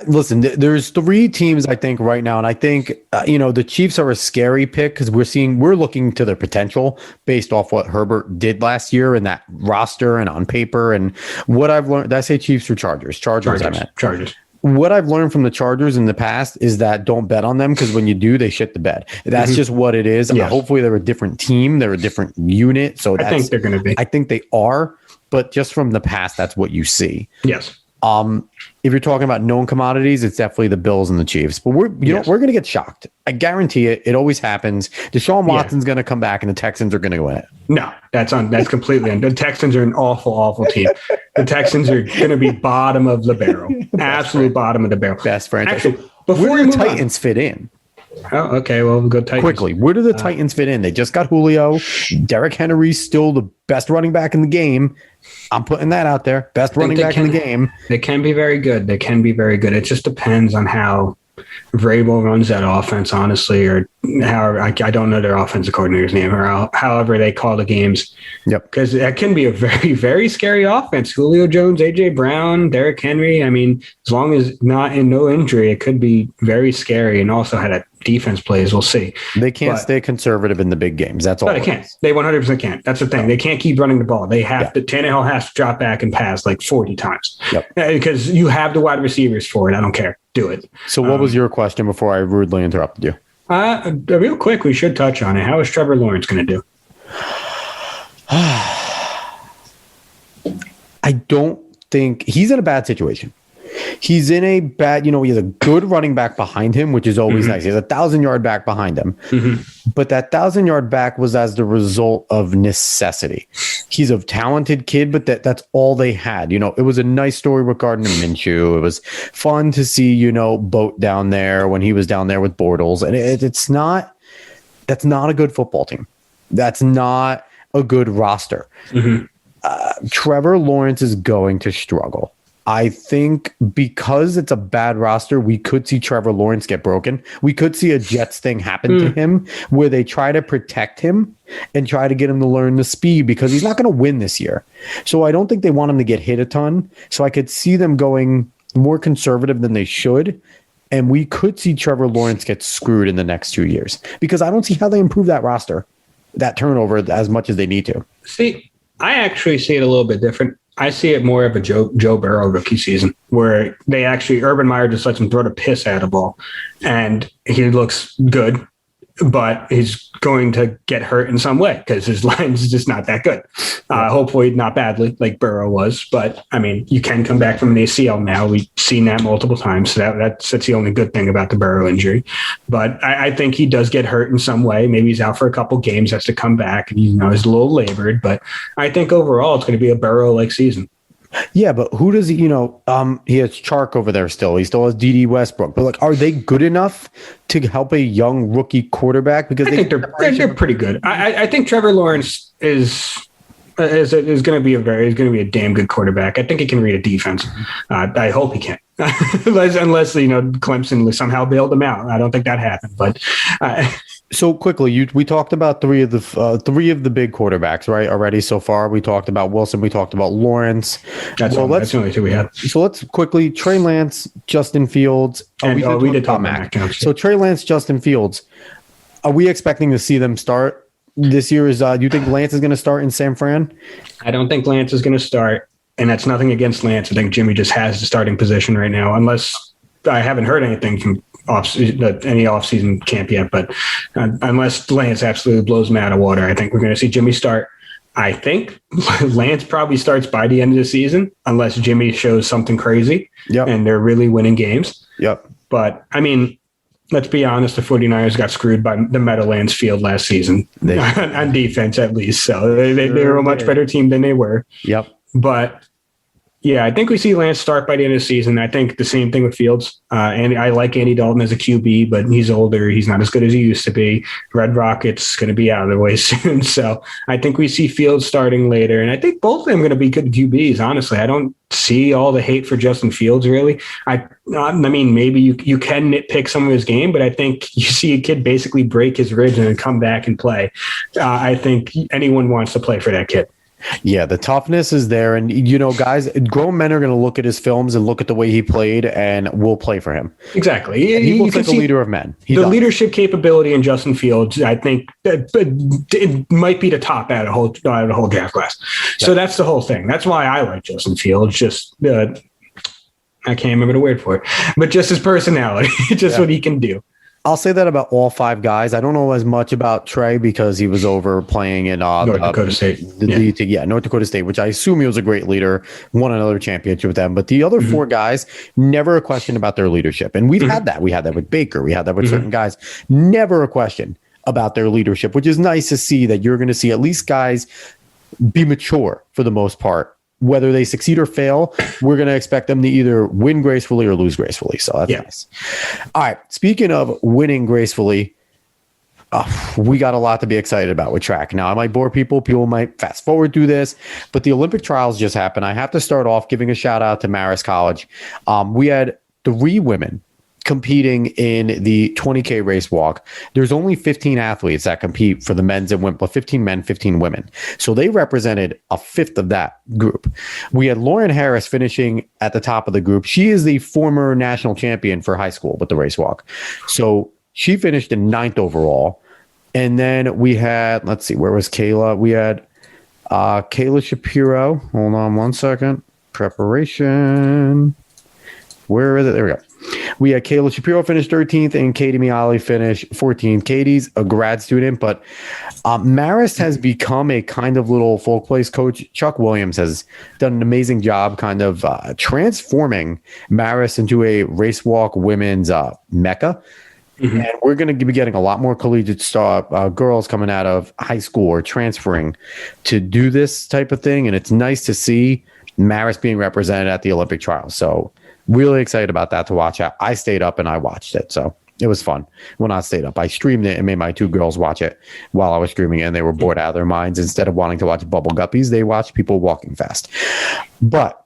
Listen, there's 3 teams I think right now, and I think the Chiefs are a scary pick because we're looking to their potential based off what Herbert did last year in that roster and on paper. And what I've learned, did I say Chiefs or Chargers? Chargers. What I've learned from the Chargers in the past is that don't bet on them because when you do, they shit the bed. That's just what it is. Yes. Hopefully they're a different team. They're a different unit. So I think they're going to be. I think they are, but just from the past, that's what you see. Yes. If you're talking about known commodities, it's definitely the Bills and the Chiefs. But we're going to get shocked. I guarantee it. It always happens. Deshaun Watson's going to come back, and the Texans are going to win it. No, that's completely. The Texans are an awful team. The Texans are going to be bottom of the barrel, absolute bottom of the barrel. Best franchise. Actually, before where do the Titans fit in? Oh, okay. Well, we'll go Titans. Quickly, where do the Titans fit in? They just got Julio. Derrick Henry's still the best running back in the game. I'm putting that out there. Best running back in the game. They can be very good. It just depends on how Vrabel runs that offense, honestly, or how I don't know their offensive coordinator's name, or however they call the games. Yep. Because that can be a very, very scary offense. Julio Jones, AJ Brown, Derrick Henry. I mean, as long as not in no injury, it could be very scary. And also how that defense plays, we'll see. They can't stay conservative in the big games. That's all. But they can't. They 100% can't. That's the thing. They can't keep running the ball. They have to. Tannehill has to drop back and pass like 40 times. Yep. Because you have the wide receivers for it. I don't care. Do it. So what was your question before I rudely interrupted you? Real quick, we should touch on it. How is Trevor Lawrence going to do? I don't think he's in a bad situation. He's in a bad, he has a good running back behind him, which is always nice. He has a 1,000-yard back behind him. But that 1,000-yard back was as the result of necessity. He's a talented kid, but that's all they had. It was a nice story with Gardner Minshew. It was fun to see, Boat down there when he was down there with Bortles. And that's not a good football team. That's not a good roster. Trevor Lawrence is going to struggle. I think because it's a bad roster, we could see Trevor Lawrence get broken. We could see a Jets thing happen to him where they try to protect him and try to get him to learn the speed because he's not going to win this year. So I don't think they want him to get hit a ton. So I could see them going more conservative than they should. And we could see Trevor Lawrence get screwed in the next 2 years because I don't see how they improve that roster, that turnover as much as they need to. See, I actually see it a little bit different. I see it more of a Joe Burrow rookie season where Urban Meyer just lets him throw the piss out of the ball and he looks good, but he's going to get hurt in some way because his line is just not that good. Hopefully not badly like Burrow was, but I mean, you can come back from an ACL now. We've seen that multiple times. So that's the only good thing about the Burrow injury. But I think he does get hurt in some way. Maybe he's out for a couple games, has to come back, and he's a little labored. But I think overall it's going to be a Burrow-like season. Yeah, but who does he, he has Chark over there still. He still has D.D. Westbrook. But are they good enough to help a young rookie quarterback? Because I think they're pretty good. I think Trevor Lawrence is going to be a damn good quarterback. I think he can read a defense. I hope he can. unless Clemson somehow bailed him out. I don't think that happened. But so quickly, we talked about three of the big quarterbacks, right? Already so far, we talked about Wilson, we talked about Lawrence. That's the only two we had. So let's quickly Trey Lance, Justin Fields. We did talk about Mac Jones. So Trey Lance, Justin Fields. Are we expecting to see them start this year? Do you think Lance is going to start in San Fran? I don't think Lance is going to start. And that's nothing against Lance. I think Jimmy just has the starting position right now, unless I haven't heard anything from any offseason camp yet. But unless Lance absolutely blows him out of water, I think we're going to see Jimmy start. I think Lance probably starts by the end of the season, unless Jimmy shows something crazy and they're really winning games. Yep. But, I mean, let's be honest, the 49ers got screwed by the Meadowlands field last season on defense, at least. So they were a much better team than they were. Yep. But, yeah, I think we see Lance start by the end of the season. I think the same thing with Fields. And I like Andy Dalton as a QB, but he's older. He's not as good as he used to be. Red Rocket's going to be out of the way soon. So I think we see Fields starting later. And I think both of them are going to be good QBs, honestly. I don't see all the hate for Justin Fields, really. I mean, maybe you can nitpick some of his game, but I think you see a kid basically break his ribs and then come back and play. I think anyone wants to play for that kid. Yeah, the toughness is there. And, guys, grown men are going to look at his films and look at the way he played and will play for him. Exactly. And he looks like a leader of men. The leadership capability in Justin Fields, I think, it might be the top out of the whole draft class. Yeah. So that's the whole thing. That's why I like Justin Fields. Just I can't remember the word for it, but just his personality, what he can do. I'll say that about all five guys. I don't know as much about Trey because he was over playing in North Dakota State. North Dakota State, which I assume he was a great leader, won another championship with them. But the other four guys, never a question about their leadership. And we've had that. We had that with Baker. We had that with certain guys. Never a question about their leadership, which is nice to see that you're going to see at least guys be mature for the most part. Whether they succeed or fail, we're going to expect them to either win gracefully or lose gracefully. So that's nice. All right. Speaking of winning gracefully, we got a lot to be excited about with track. Now, I might bore people. People might fast forward through this, but the Olympic trials just happened. I have to start off giving a shout out to Marist College. We had 3 women competing in the 20K race walk. There's only 15 athletes that compete for the men's and women, but 15 men, 15 women. So they represented a fifth of that group. We had Lauren Harris finishing at the top of the group. She is the former national champion for high school with the race walk. So she finished in 9th overall. And then we had, let's see, where was Kayla? We had Kayla Shapiro. Hold on one second. Preparation. Where is it? There we go. We had Kayla Shapiro finish 13th and Katie Miali finish 14th. Katie's a grad student, but Marist has become a kind of little folk place coach. Chuck Williams has done an amazing job kind of transforming Marist into a race walk women's mecca. And we're going to be getting a lot more collegiate girls coming out of high school or transferring to do this type of thing. And it's nice to see Marist being represented at the Olympic trials. So really excited about that to watch. I stayed up and I watched it. So it was fun. Well, not stayed up. I streamed it and made my 2 girls watch it while I was streaming it. And they were bored out of their minds. Instead of wanting to watch bubble guppies, they watched people walking fast. But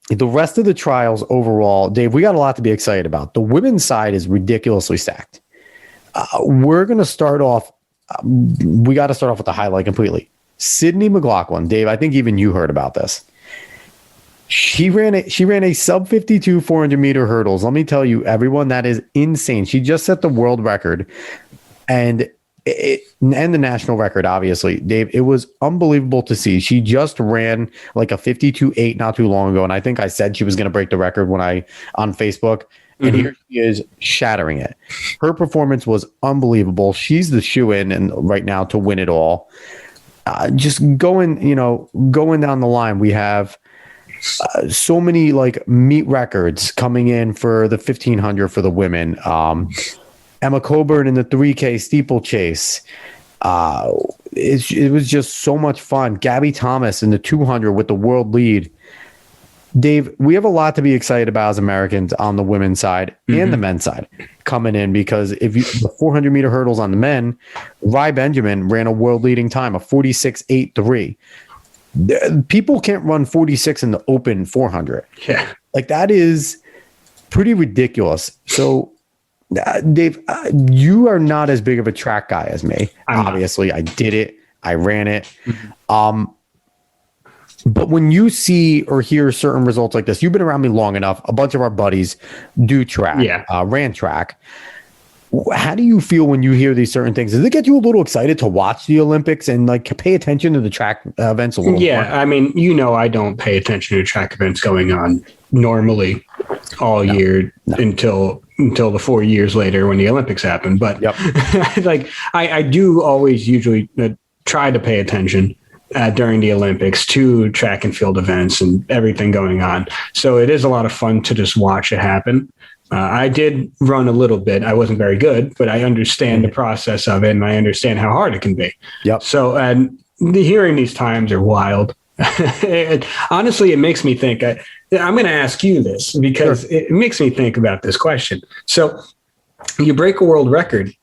the rest of the trials overall, Dave, we got a lot to be excited about. The women's side is ridiculously stacked. We're going to start off. We got to start off with the highlight completely. Sydney McLaughlin. Dave, I think even you heard about this. She ran a sub 52 400 meter hurdles. Let me tell you, everyone, that is insane. She just set the world record and the national record, obviously. Dave, it was unbelievable to see. She just ran like a 52.8 not too long ago. And I think I said she was going to break the record on Facebook. And here she is shattering it. Her performance was unbelievable. She's the shoe-in and right now to win it all. Just going down the line, we have so many like meet records coming in for the 1500 for the women. Emma Coburn in the 3K steeplechase. It was just so much fun. Gabby Thomas in the 200 with the world lead. Dave, we have a lot to be excited about as Americans on the women's side and the men's side coming in, because the 400 meter hurdles on the men, Rye Benjamin ran a world leading time of 46.83. People can't run 46 in the open 400. Yeah. Like that is pretty ridiculous. So Dave, you are not as big of a track guy as me. Obviously, I did it. I ran it. But when you see or hear certain results like this, you've been around me long enough. A bunch of our buddies do track, ran track. How do you feel when you hear these certain things? Does it get you a little excited to watch the Olympics and like pay attention to the track events a little more? I mean, I don't pay attention to track events going on normally all year until the 4 years later when the Olympics happen. But like I do always usually try to pay attention. during the Olympics, 2 track and field events and everything going on. So it is a lot of fun to just watch it happen. I did run a little bit. I wasn't very good, but I understand the process of it, and I understand how hard it can be. Yep. So, and hearing these times are wild. Honestly, it makes me think. I'm going to ask you this because it makes me think about this question. So, you break a world record,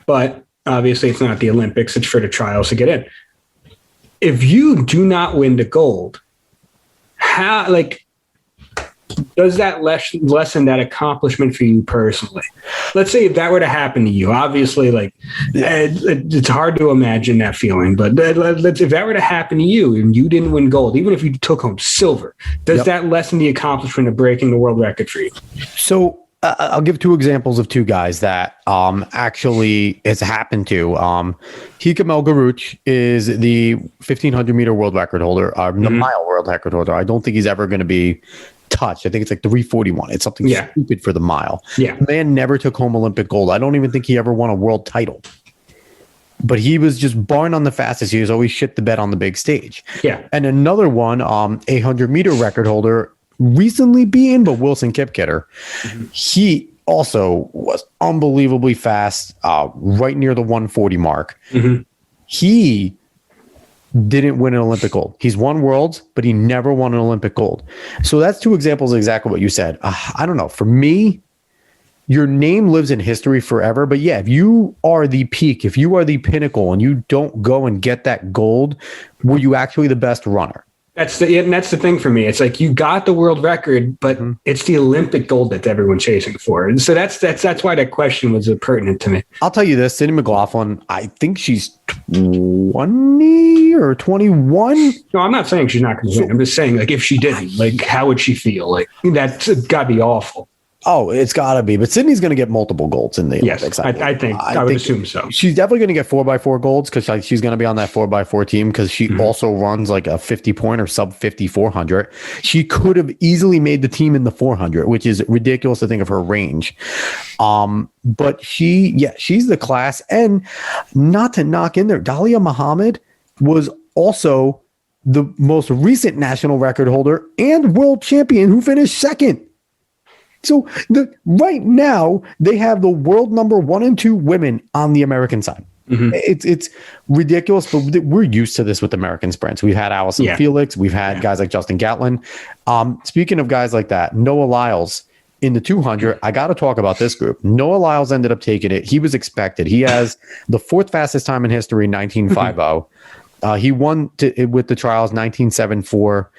but obviously it's not the Olympics. It's for the trials to get in. If you do not win the gold, how does that lessen that accomplishment for you personally? Let's say if that were to happen to you, obviously, it's hard to imagine that feeling. But if that were to happen to you and you didn't win gold, even if you took home silver, does that lessen the accomplishment of breaking the world record for you? So I'll give 2 examples of 2 guys that actually has happened to. Hikam Garouch is the 1,500 meter world record holder, the mile world record holder. I don't think he's ever going to be touched. I think it's like 341. It's something stupid for the mile. Yeah. The man never took home Olympic gold. I don't even think he ever won a world title. But he was just barring on the fastest. He was always shit the bed on the big stage. Yeah. And another one, 800 meter record holder, recently beaten, but Wilson Kipketer. He also was unbelievably fast, right near the 140 mark. He didn't win an Olympic gold. He's won worlds, but he never won an Olympic gold. So that's 2 examples of exactly what you said. I don't know. For me, your name lives in history forever. But yeah, if you are the peak, if you are the pinnacle and you don't go and get that gold, were you actually the best runner? That's the thing for me. It's like you got the world record, but it's the Olympic gold that everyone's chasing for. And so that's why that question was pertinent to me. I'll tell you this, Sydney McLaughlin, I think she's 20 or 21. No, I'm not saying she's not going to win. I'm just saying, if she didn't, how would she feel? That's got to be awful. Oh, it's got to be. But Sydney's going to get multiple golds in the Olympics. I think. I would assume so. She's definitely going to get 4x4 golds because she's going to be on that 4x4 team because she also runs like a 50-point or sub 50 400. She could have easily made the team in the 400, which is ridiculous to think of her range. But she's the class. And not to knock in there, Dahlia Muhammad was also the most recent national record holder and world champion who finished second. So right now they have the world number 1 and 2 women on the American side. It's ridiculous, but we're used to this with American sprints. We've had Allison Felix. We've had guys like Justin Gatlin. Speaking of guys like that, Noah Lyles in the 200, I got to talk about this group. Noah Lyles ended up taking it. He was expected. He has the 4th fastest time in history, 1950. He won with the trials, 1974.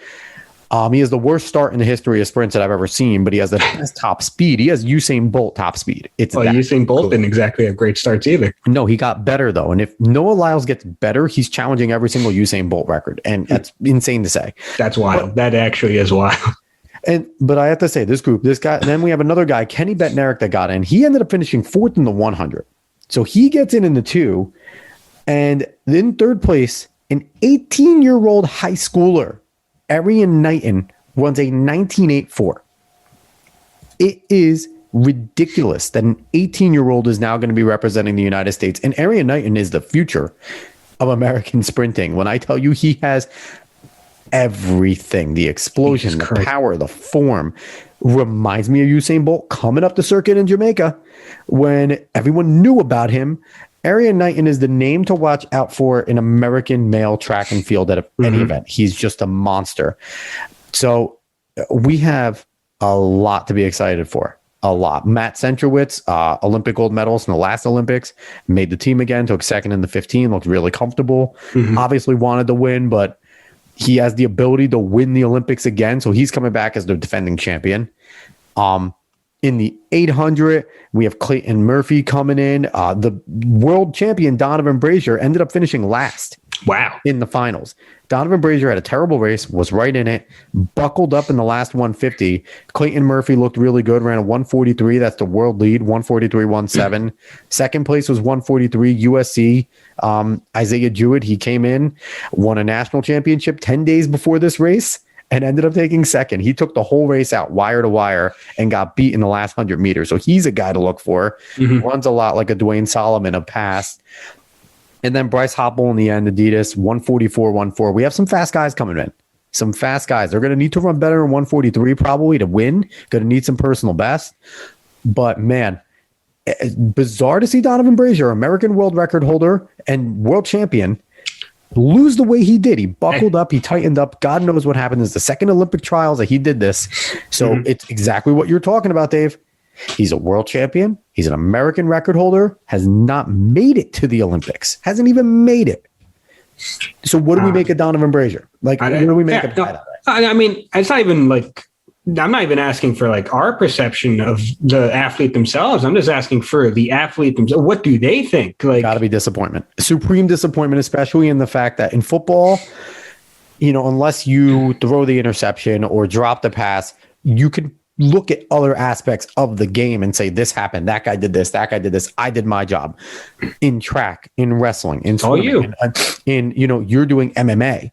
He has the worst start in the history of sprints that I've ever seen, but he has the best top speed. He has Usain Bolt top speed. Usain Bolt didn't exactly have great starts either. No, he got better though. And if Noah Lyles gets better, he's challenging every single Usain Bolt record. And that's insane to say. That's wild. That actually is wild. But I have to say, this guy, and then we have another guy, Kenny Bednarik, that got in. He ended up finishing 4th in the 100. So he gets in the 2. And in 3rd place, an 18-year-old high schooler, Arian Knighton, runs a 19.84. It is ridiculous that an 18-year-old is now going to be representing the United States. And Arian Knighton is the future of American sprinting. When I tell you he has everything, the explosion, the power, the form, reminds me of Usain Bolt coming up the circuit in Jamaica when everyone knew about him. Arian Knighton is the name to watch out for in American male track and field at any event. He's just a monster. So we have a lot to be excited for. A lot. Matt Centrowitz, Olympic gold medalist in the last Olympics, made the team again, took 2nd in the 15, looked really comfortable. Obviously wanted to win, but he has the ability to win the Olympics again. So he's coming back as the defending champion. In the 800, we have Clayton Murphy coming in. The world champion, Donovan Brazier, ended up finishing last. Wow. In the finals. Donovan Brazier had a terrible race, was right in it, buckled up in the last 150. Clayton Murphy looked really good, ran a 143. That's the world lead, 143.17. Second place was 143, USC. Isaiah Jewett, he came in, won a national championship 10 days before this race, and ended up taking second. He took the whole race out wire to wire and got beat in the last 100 meters. So he's a guy to look for. Runs a lot like a Dwayne Solomon of past. And then Bryce Hoppel in the end, Adidas, 144.14. We have some fast guys coming in. Some fast guys. They're going to need to run better in 143 probably to win. Going to need some personal best. But, man, bizarre to see Donovan Brazier, American world record holder and world champion, lose the way he did. He buckled up. He tightened up. God knows what happened. It's the second Olympic trials that he did this. So it's exactly what you're talking about, Dave. He's a world champion. He's an American record holder. Has not made it to the Olympics. Hasn't even made it. So what do we make of Donovan Brazier? Like, what do we make of that? I mean, it's not even like, I'm not even asking for like our perception of the athlete themselves. I'm just asking for the athlete themselves. What do they think? Like, gotta be disappointment, supreme disappointment, especially in the fact that in football, you know, unless you throw the interception or drop the pass, you can look at other aspects of the game and say, this happened. That guy did this. That guy did this. I did my job in track, in wrestling, in swimming, in you know, you're doing MMA.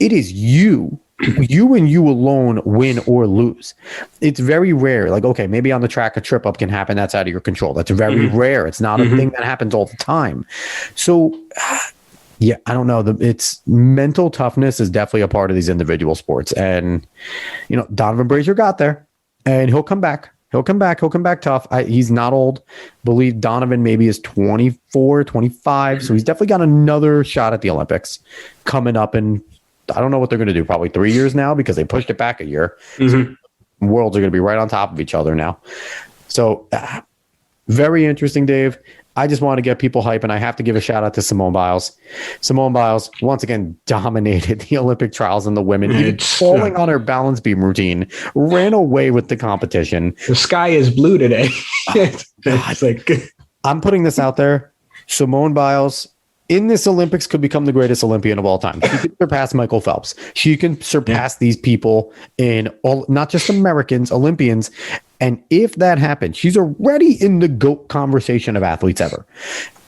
It is you and you alone win or lose. It's very rare. Like, okay, maybe on the track, a trip up can happen. That's out of your control. That's very rare. It's not a thing that happens all the time. So yeah, I don't know. It's mental toughness is definitely a part of these individual sports. And, you know, Donovan Brazier got there and he'll come back. He'll come back tough. He's not old. Believe Donovan maybe is 24, 25. So he's definitely got another shot at the Olympics coming up in, I don't know what they're going to do, probably 3 years now because they pushed it back a year. So worlds are going to be right on top of each other now. So very interesting, Dave. I just want to get people hype, and I have to give a shout out to Simone Biles. Simone Biles, once again, dominated the Olympic trials in the women. Even falling on her balance beam routine, ran away with the competition. The sky is blue today. It's like, I'm putting this out there. Simone Biles in this Olympics could become the greatest Olympian of all time. She can surpass Michael Phelps. She can surpass these people in all, not just Americans, Olympians. And if that happens, she's already in the GOAT conversation of athletes ever.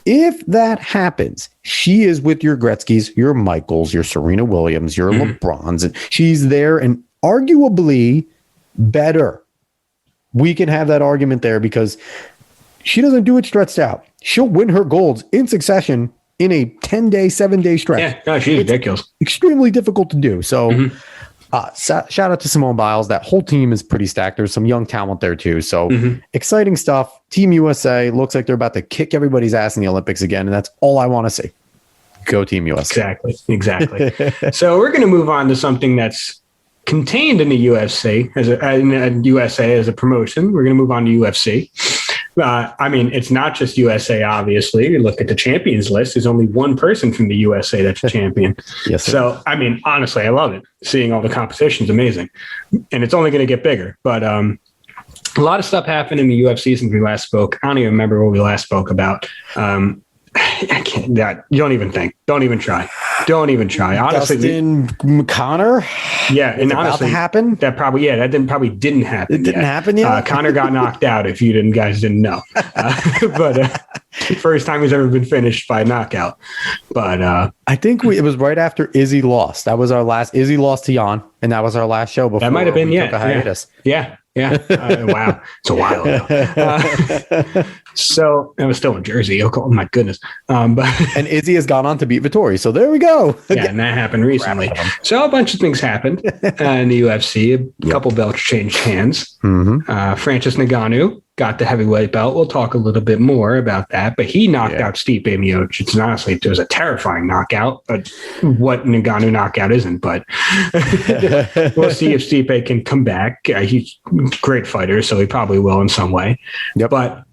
If that happens, she is with your Gretzkys, your Michaels, your Serena Williams, your LeBrons, and she's there and arguably better. We can have that argument there because she doesn't do it stretched out. She'll win her golds in succession in a 10-day, 7-day stretch. Yeah, no, she's ridiculous. Extremely difficult to do. So shout out to Simone Biles. That whole team is pretty stacked. There's some young talent there too. So exciting stuff. Team USA looks like they're about to kick everybody's ass in the Olympics again. And that's all I want to see. Go Team USA. Exactly. So we're going to move on to something that's contained in the UFC in USA as a promotion. We're going to move on to UFC. I mean, it's not just USA, obviously. You look at the champions list. There's only one person from the USA that's a champion. Yes, sir. So, I mean, honestly, I love it. Seeing all the competition is amazing. And it's only going to get bigger. But a lot of stuff happened in the UFC since we last spoke. I don't even remember what we last spoke about. I can't. You don't even think. Don't even try. Honestly, Dustin Connor. Yeah, and honestly, happen. That probably didn't happen. It didn't happen yet. Connor got knocked out. If you guys didn't know, but first time he's ever been finished by knockout. But I think it was right after Izzy lost. That was our last. Izzy lost to Jan, and that was our last show before that might have been took a hiatus. Yeah. Wow, it's a while ago. So it was still in Jersey. Oh my goodness. But and Izzy has gone on to beat Vittori. So there we go. Yeah, and that happened recently. So a bunch of things happened in the UFC. A couple belts changed hands. Francis Ngannou got the heavyweight belt. We'll talk a little bit more about that. But he knocked out Stipe Miocic. And honestly, it was a terrifying knockout. But what Ngannou knockout isn't. But we'll see if Stipe can come back. He's a great fighter, so he probably will in some way. Yep. But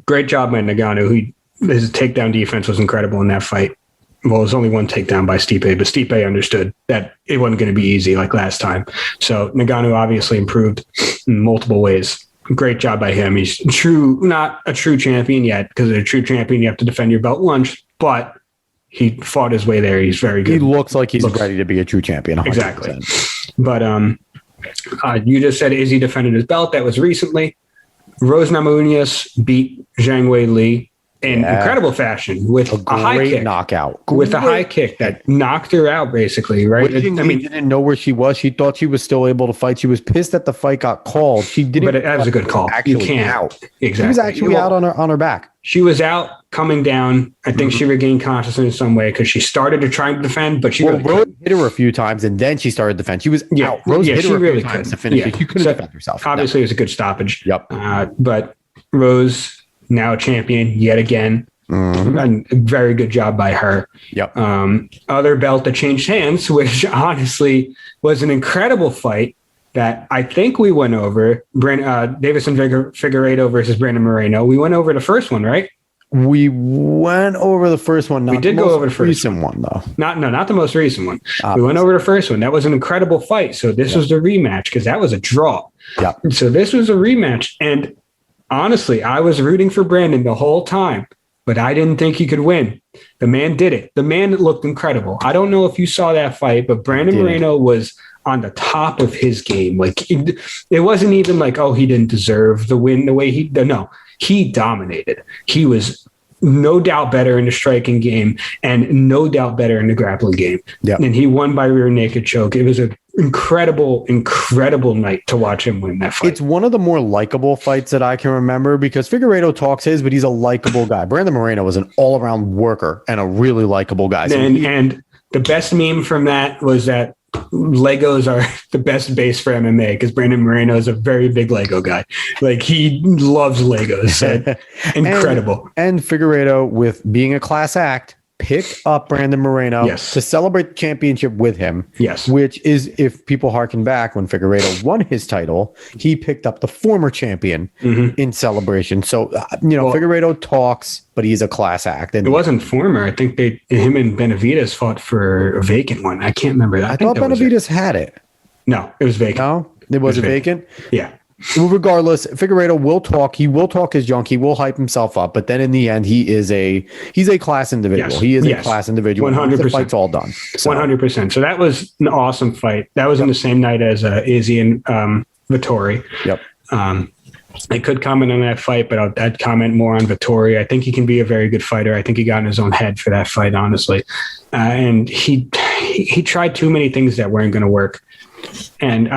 great job by Ngannou. His takedown defense was incredible in that fight. Well, there's only one takedown by Stipe, but Stipe understood that it wasn't going to be easy like last time. So Ngannou obviously improved in multiple ways. Great job by him. He's not a true champion yet, because a true champion, you have to defend your belt once, but he fought his way there. He's very good. He looks like he's ready to be a true champion. 100%. Exactly. But you just said Izzy defended his belt. That was recently. Rose Namajunas beat Zhang Wei Li in incredible fashion with a high kick knockout. With a high kick that knocked her out, basically, right? He didn't know where she was. She thought she was still able to fight. She was pissed that the fight got called. She didn't. But that was a good call. You can't out. Exactly. She was actually out on her back. She was out, coming down. I think she regained consciousness in some way because she started to try and defend, but Rose hit her a few times, and then she started to defend. She was out. Rose hit her a few times to finish it. She couldn't defend herself. Obviously, it was a good stoppage. Yep. But Rose, now a champion yet again. And a very good job by her. Yep. Other belt that changed hands, which honestly was an incredible fight that I think we went over. Davison Figueiredo versus Brandon Moreno. We went over the first one, right? We went over the first one. We did go over the first recent one though. Not the most recent one. We went over the first one. That was an incredible fight. So this was the rematch because that was a draw. Yeah. So this was a rematch, and honestly, I was rooting for Brandon the whole time. But I didn't think he could win. The man did it. The man looked incredible. I don't know if you saw that fight, but Brandon Moreno was on the top of his game. Like it wasn't even like, oh, he didn't deserve the win the way he did. No, he dominated. He was no doubt better in the striking game and no doubt better in the grappling game. Yep. And he won by rear naked choke. It was an incredible night to watch him win that fight. It's one of the more likable fights that I can remember because Figueiredo talks his, but he's a likable guy. Brandon Moreno was an all-around worker and a really likable guy. And the best meme from that was that Legos are the best base for MMA because Brandon Moreno is a very big Lego guy. Like he loves Legos. Incredible. And Figueiredo, with being a class act, picked up Brandon Moreno to celebrate the championship with him. Yes. Which is, if people harken back when Figueiredo won his title, he picked up the former champion in celebration. So, Figueiredo talks, but he's a class act. And it wasn't former. I think him and Benavidez fought for a vacant one. I can't remember that. I thought Benavidez had it. No, it was vacant. No, it was vacant. Yeah. Regardless, Figueiredo will talk. He will talk his junk. He will hype himself up. But then in the end, he's a class individual. Yes. He is a class individual. 100%. The fight's all done. 100%. So that was an awesome fight. That was in the same night as Izzy and Vettori. Yep. I could comment on that fight, but I'd comment more on Vettori. I think he can be a very good fighter. I think he got in his own head for that fight, honestly. And he tried too many things that weren't going to work. And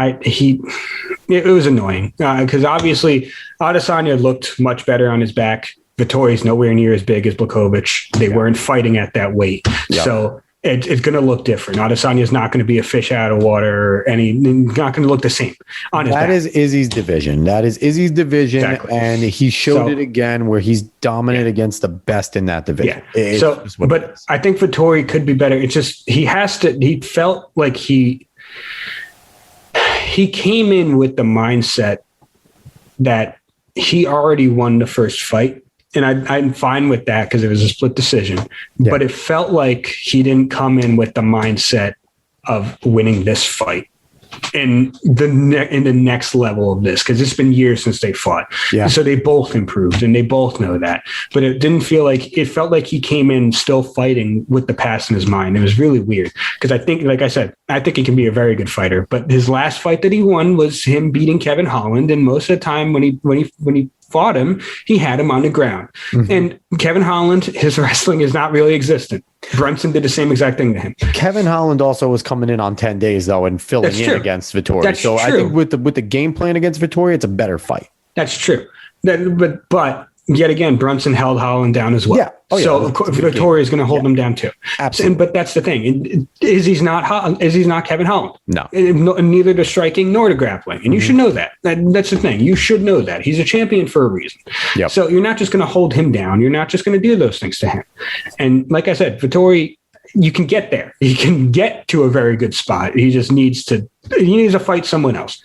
it was annoying because obviously Adesanya looked much better on his back. Vittori's nowhere near as big as Blachowicz. They weren't fighting at that weight. Yep. So it's going to look different. Adesanya is not going to be a fish out of water or not going to look the same on his back. That is Izzy's division. Exactly. And he showed it again where he's dominant against the best in that division. Yeah. But I think Vettori could be better. It's just he felt like he came in with the mindset that he already won the first fight. And I'm fine with that because it was a split decision. Yeah. But it felt like he didn't come in with the mindset of winning this fight in the next level of this, because it's been years since they fought. Yeah. So they both improved and they both know that. But it felt like he came in still fighting with the past in his mind. It was really weird because I think, like I said, I think he can be a very good fighter. But his last fight that he won was him beating Kevin Holland. And most of the time when he fought him, he had him on the ground. And Kevin Holland, his wrestling is not really existent. Brunson did the same exact thing to him. Kevin Holland also was coming in on 10 days though and filling in against Vettori. That's true. I think with the game plan against Vettori, it's a better fight. That's true. But yet again, Brunson held Holland down as well. Yeah. So of course, Vettori is going to hold him down too. Absolutely. But that's the thing. Izzy's not Kevin Holland. No. Neither the striking nor the grappling. And you should know that. That's the thing. You should know that. He's a champion for a reason. Yep. So you're not just going to hold him down. You're not just going to do those things to him. And like I said, Vettori, you can get there. He can get to a very good spot. He just needs to fight someone else.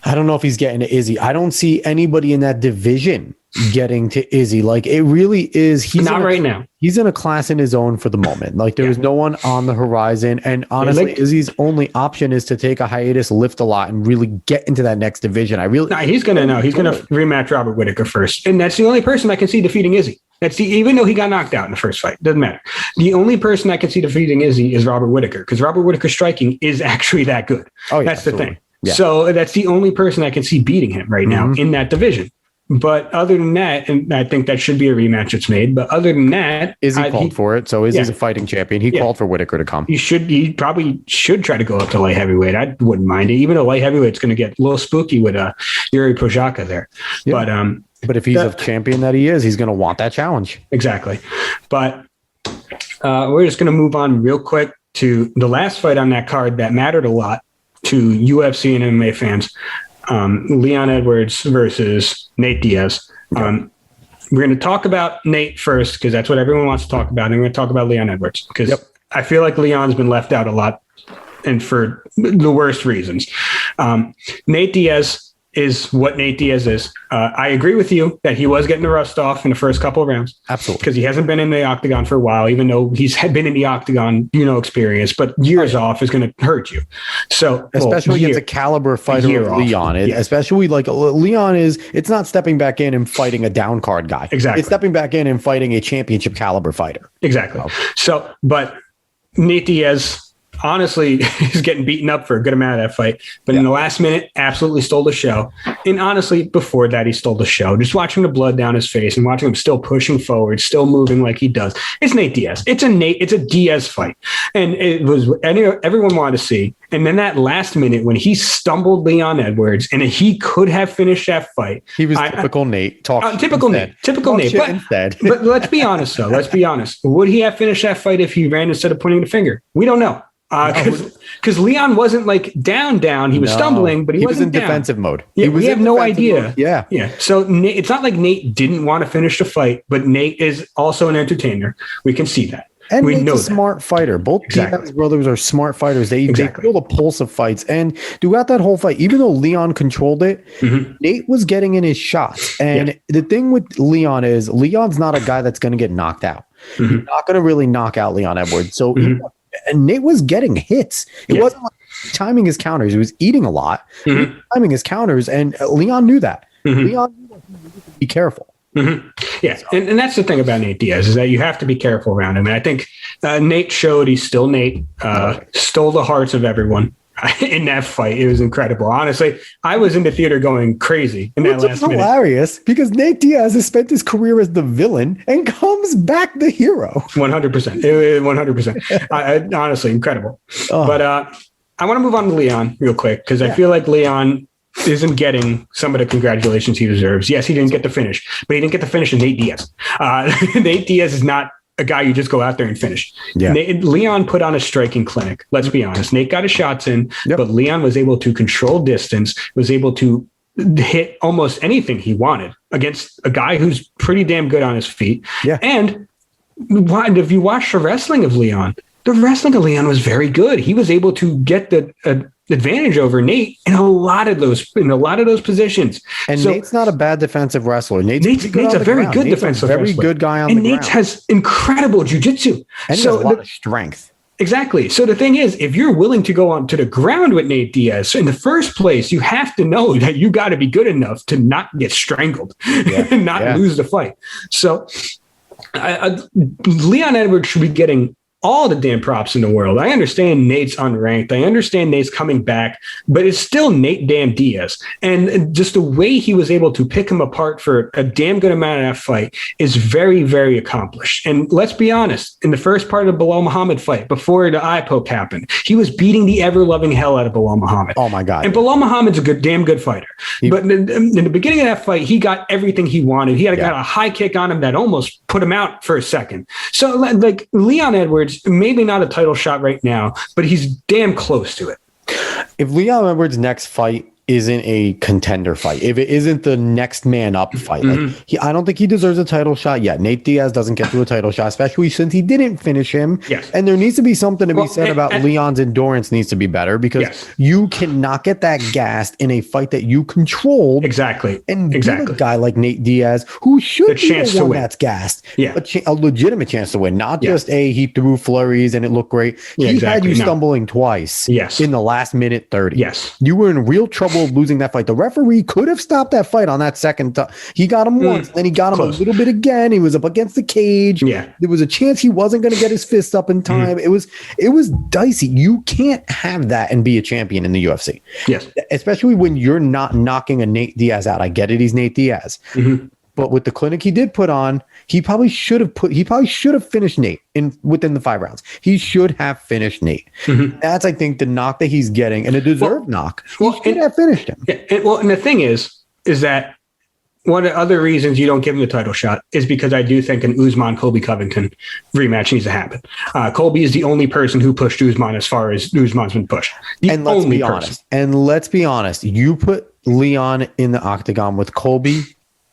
I don't know if he's getting to Izzy. I don't see anybody in that division getting to Izzy. Like it really is. He's not right now. He's in a class in his own for the moment. Like there is no one on the horizon. And honestly, Izzy's only option is to take a hiatus, lift a lot, and really get into that next division. He's going to rematch Robert Whittaker first. And that's the only person I can see defeating Izzy. Even though he got knocked out in the first fight, doesn't matter. The only person I can see defeating Izzy is Robert Whittaker because Robert Whittaker's striking is actually that good. Oh, yeah, that's the thing. Yeah. So that's the only person I can see beating him right now in that division. But other than that, and I think that should be a rematch that's made. But other than that, Izzy called for it. So Izzy's a fighting champion. He called for Whitaker to come. He probably should try to go up to light heavyweight. I wouldn't mind it. Even though light heavyweight's going to get a little spooky with Yuri Prochazka there. Yeah. But if he's a champion that he is, he's going to want that challenge. Exactly. But we're just going to move on real quick to the last fight on that card that mattered a lot to UFC and MMA fans. Leon Edwards versus Nate Diaz. We're going to talk about Nate first because that's what everyone wants to talk about. And we're going to talk about Leon Edwards because I feel like Leon's been left out a lot and for the worst reasons. Nate Diaz is what Nate Diaz is. I agree with you that he was getting the rust off in the first couple of rounds. Absolutely. Because he hasn't been in the octagon for a while, even though he's been in the octagon, experience, but years off is going to hurt you. So especially against a caliber fighter of Leon, especially like Leon it's not stepping back in and fighting a down card guy. Exactly. It's stepping back in and fighting a championship caliber fighter. Exactly. So, but Nate Diaz, honestly, he's getting beaten up for a good amount of that fight. But in the last minute, absolutely stole the show. And honestly, before that, he stole the show. Just watching the blood down his face and watching him still pushing forward, still moving like he does. It's Nate Diaz. It's a Diaz fight. And it was everyone wanted to see. And then that last minute when he stumbled Leon Edwards and he could have finished that fight. He was typical Nate. Typical Nate. But let's be honest, though. Let's be honest. Would he have finished that fight if he ran instead of pointing the finger? We don't know. Because Leon wasn't like down. He was stumbling, but he wasn't in defensive mode. Yeah, we have no idea. Mode. Yeah. So it's not like Nate didn't want to finish the fight, but Nate is also an entertainer. We can see that. And we Nate's know a smart fighter. Both Diaz brothers are smart fighters. They feel the pulse of fights. And throughout that whole fight, even though Leon controlled it, Nate was getting in his shots. And the thing with Leon is Leon's not a guy that's going to get knocked out. He's not going to really knock out Leon Edwards. So and Nate was getting hits. It wasn't like timing his counters. He was eating a lot. He was timing his counters, and Leon knew that. Leon knew that he needed to be careful. Yeah, and that's the thing about Nate Diaz is that you have to be careful around him. And I think Nate showed he's still Nate, stole the hearts of everyone in that fight. It was incredible. Honestly, I was in the theater going crazy in that last minute. It's hilarious because Nate Diaz has spent his career as the villain and comes back the hero. 100%. 100%. Honestly, incredible. But I want to move on to Leon real quick because I feel like Leon isn't getting some of the congratulations he deserves. Yes, he didn't get the finish, but he didn't get the finish in Nate Diaz. Nate Diaz is not a guy you just go out there and finish. Yeah. Leon put on a striking clinic. Let's be honest. Nate got his shots in, but Leon was able to control distance, was able to hit almost anything he wanted against a guy who's pretty damn good on his feet. Yeah. And if you watch the wrestling of Leon, the wrestling of Leon was very good. He was able to get the advantage over Nate in a lot of those positions. And so, Nate's not a bad defensive wrestler. Nate's a very good defensive wrestler. Very good guy on the ground. And Nate has incredible jiu-jitsu. And he has a lot of strength. Exactly. So the thing is, if you're willing to go on to the ground with Nate Diaz, in the first place, you have to know that you got to be good enough to not get strangled and not lose the fight. So Leon Edwards should be getting all the damn props in the world. I understand Nate's unranked. I understand Nate's coming back, but it's still Nate damn Diaz. And just the way he was able to pick him apart for a damn good amount of that fight is very, very accomplished. And let's be honest, in the first part of the Bilal Muhammad fight, before the eye poke happened, he was beating the ever-loving hell out of Bilal Muhammad. Oh my God. And Bilal Muhammad's a damn good fighter. But in the beginning of that fight, he got everything he wanted. He had got a high kick on him that almost put him out for a second. So like Leon Edwards, maybe not a title shot right now, but he's damn close to it. If Leon Edwards' next fight isn't a contender fight, if it isn't the next man up fight, I don't think he deserves a title shot yet. Nate Diaz doesn't get to a title shot, especially since he didn't finish him. Yes. And there needs to be something to be said about Leon's endurance needs to be better because you cannot get that gassed in a fight that you controlled. Exactly. And give a guy like Nate Diaz, who should be the one that's gassed, a legitimate chance to win, not just he threw flurries and it looked great. He had you stumbling twice in the last minute 30. Yes. You were in real trouble capable of losing that fight. The referee could have stopped that fight on that second time. He got him once, then he got him a little bit again. He was up against the cage. Yeah. There was a chance he wasn't going to get his fist up in time. It was dicey. You can't have that and be a champion in the UFC. Yes. Especially when you're not knocking a Nate Diaz out. I get it. He's Nate Diaz. But with the clinic he did put on, he probably should have finished Nate within the 5 rounds. He should have finished Nate. That's, I think, the knock that he's getting, and a deserved knock. He should have finished him. And the thing is that one of the other reasons you don't give him the title shot is because I do think an Usman-Colby Covington rematch needs to happen. Colby is the only person who pushed Usman as far as Usman's been pushed. Let's be honest. You put Leon in the octagon with Colby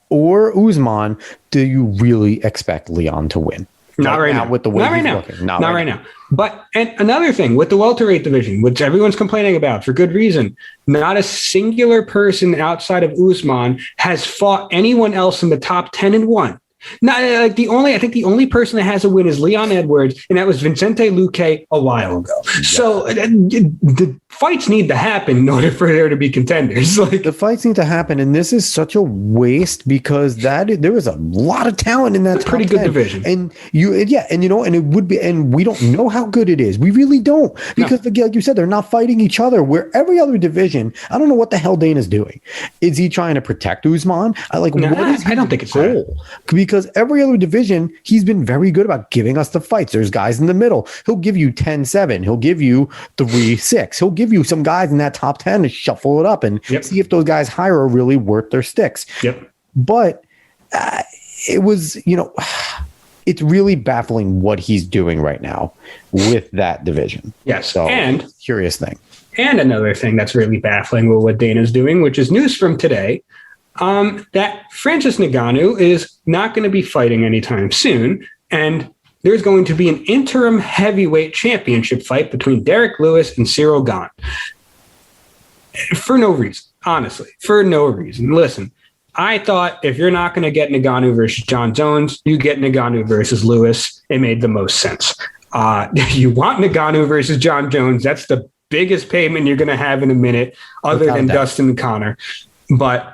or Usman, do you really expect Leon to win? Not right now. With the way Not right now. But and another thing with the welterweight division, which everyone's complaining about for good reason, not a singular person outside of Usman has fought anyone else in the top 10 and won. Not like I think the only person that has a win is Leon Edwards, and that was Vicente Luque a while ago. Yeah. So the fights need to happen in order for there to be contenders. The fights need to happen, and this is such a waste because there is a lot of talent in that top pretty 10. Good division. And it would be, and we don't know how good it is. We really don't, because like you said, they're not fighting each other. Where every other division, I don't know what the hell Dana's doing. Is he trying to protect Usman? I don't think it's goal? Because every other division, he's been very good about giving us the fights. There's guys in the middle. He'll give you 10-7. He'll give you 3-6. He'll give you some guys in that top 10 to shuffle it up and see if those guys higher are really worth their sticks. But it was, it's really baffling what he's doing right now with that division. Yes. So, and curious thing. And another thing that's really baffling with what Dana's doing, which is news from today, that Francis Ngannou is not going to be fighting anytime soon, and there's going to be an interim heavyweight championship fight between Derek Lewis and Cyril Gane. For no reason, honestly, for no reason. Listen, I thought if you're not going to get Ngannou versus John Jones, you get Ngannou versus Lewis. It made the most sense. You want Ngannou versus John Jones. That's the biggest payment you're going to have in a minute, other than Dustin and Connor. But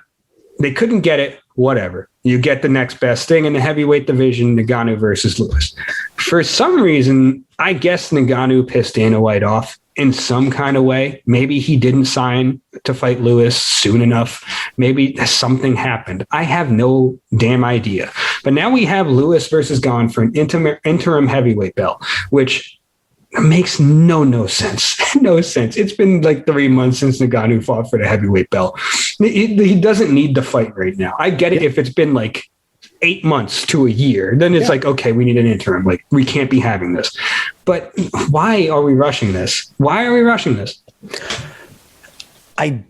they couldn't get it. Whatever. You get the next best thing in the heavyweight division, Ngannou versus Lewis. For some reason, I guess Ngannou pissed Dana White off in some kind of way. Maybe he didn't sign to fight Lewis soon enough. Maybe something happened. I have no damn idea. But now we have Lewis versus Gane for an interim heavyweight belt, which makes no sense. No sense. It's been like 3 months since Ngannou fought for the heavyweight belt. He doesn't need to fight right now. I get it if it's been like 8 months to a year. Then it's like, okay, we need an interim. Like, we can't be having this. But why are we rushing this? Why are we rushing this? I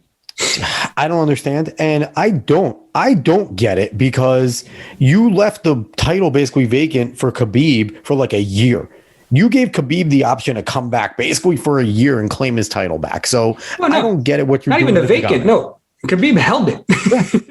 don't understand. And I don't get it, because you left the title basically vacant for Khabib for like a year. You gave Khabib the option to come back basically for a year and claim his title back. So I don't get it. What you're not doing even a vacant. No, Khabib held it.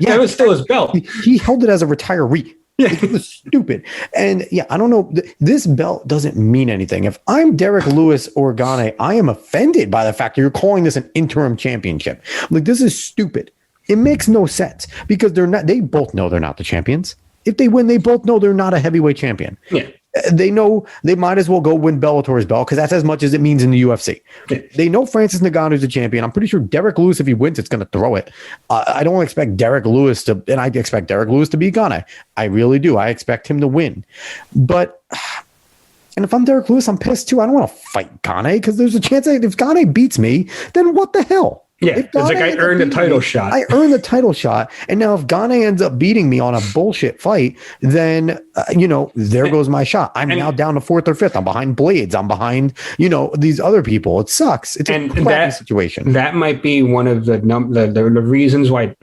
Yeah, that was still his belt. He held it as a retiree. Yeah. It was stupid. And I don't know. This belt doesn't mean anything. If I'm Derek Lewis or Gane, I am offended by the fact that you're calling this an interim championship. Like, this is stupid. It makes no sense, because they both know they're not the champions. If they win, they both know they're not a heavyweight champion. Yeah. They know they might as well go win Bellator's belt, because that's as much as it means in the UFC. Yeah. They know Francis Ngannou is a champion. I'm pretty sure Derek Lewis, if he wins, it's going to throw it. I don't expect Derek Lewis to, and I expect Derek Lewis to beat Gane. I really do. I expect him to win. But, and if I'm Derek Lewis, I'm pissed too. I don't want to fight Gane, because there's a chance that if Gane beats me, then what the hell? Yeah, it's like I earned a title shot. I earned the title shot. And now if Gane ends up beating me on a bullshit fight, then, there goes my shot. I'm now down to 4th or 5th. I'm behind Blades. I'm behind, these other people. It sucks. It's a crappy situation. That might be one of the reasons why,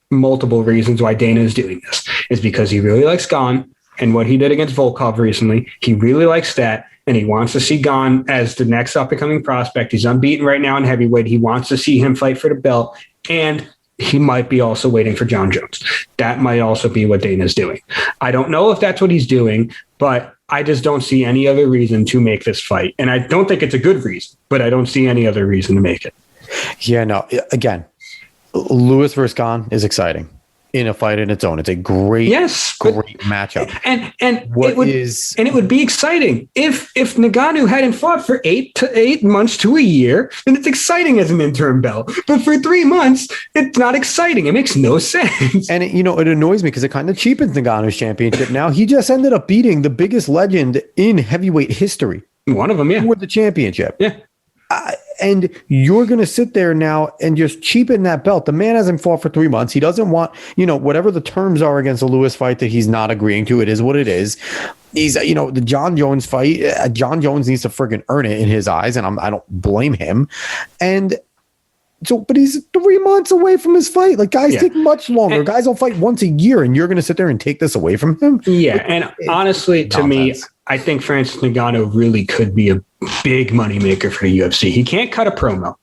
multiple reasons why Dana is doing this, is because he really likes Gane and what he did against Volkov recently. He really likes that. And he wants to see Gane as the next up-and-coming prospect. He's unbeaten right now in heavyweight. He wants to see him fight for the belt. And he might be also waiting for John Jones. That might also be what Dana's doing. I don't know if that's what he's doing, but I just don't see any other reason to make this fight. And I don't think it's a good reason, but I don't see any other reason to make it. Yeah, no, again, Lewis versus Khan is exciting in a fight in its own. It's a great matchup. And it would be exciting if Ngannou hadn't fought for 8 months to a year, then it's exciting as an interim belt. But for 3 months, it's not exciting. It makes no sense. And it annoys me because it kind of cheapens Ngannou's championship. Now he just ended up beating the biggest legend in heavyweight history. One of them, yeah, with the championship. Yeah. And you're going to sit there now and just cheapen that belt. The man hasn't fought for 3 months. He doesn't want, whatever the terms are against the Lewis fight that he's not agreeing to. It is what it is. He's, the John Jones fight. John Jones needs to friggin' earn it in his eyes, and I don't blame him. And so, but he's 3 months away from his fight. Like, guys take much longer. Guys will fight once a year, and you're going to sit there and take this away from him? Yeah, and honestly, to me, I think Francis Ngannou really could be a big moneymaker for the UFC. He can't cut a promo.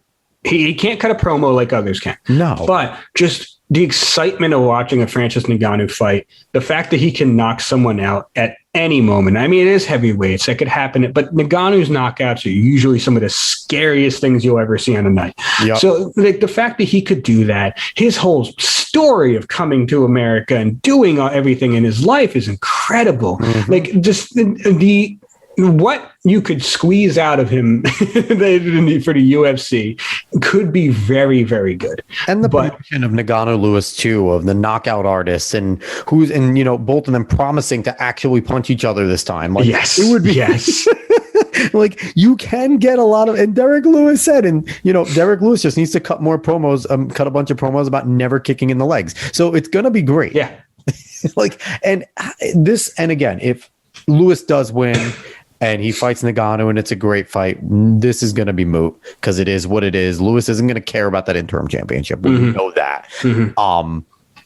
He can't cut a promo like others can. No. But just the excitement of watching a Francis Ngannou fight, the fact that he can knock someone out at any moment. I mean, it is heavyweights. That could happen. But Ngannou's knockouts are usually some of the scariest things you'll ever see on a night. Yep. So the fact that he could do that, his whole story of coming to America and doing everything in his life is incredible. Mm-hmm. Like, just the what you could squeeze out of him for the UFC could be very, very good. And the promotion of Ngannou Lewis too, of the knockout artists, and both of them promising to actually punch each other this time. Like, yes, it would be like, you can get a lot of, and Derek Lewis said, and Derek Lewis just needs to cut more promos, cut a bunch of promos about never kicking in the legs. So it's gonna be great. Yeah. And again, if Lewis does win and he fights Ngannou and it's a great fight, this is going to be moot because it is what it is. Lewis isn't going to care about that interim championship. We know that.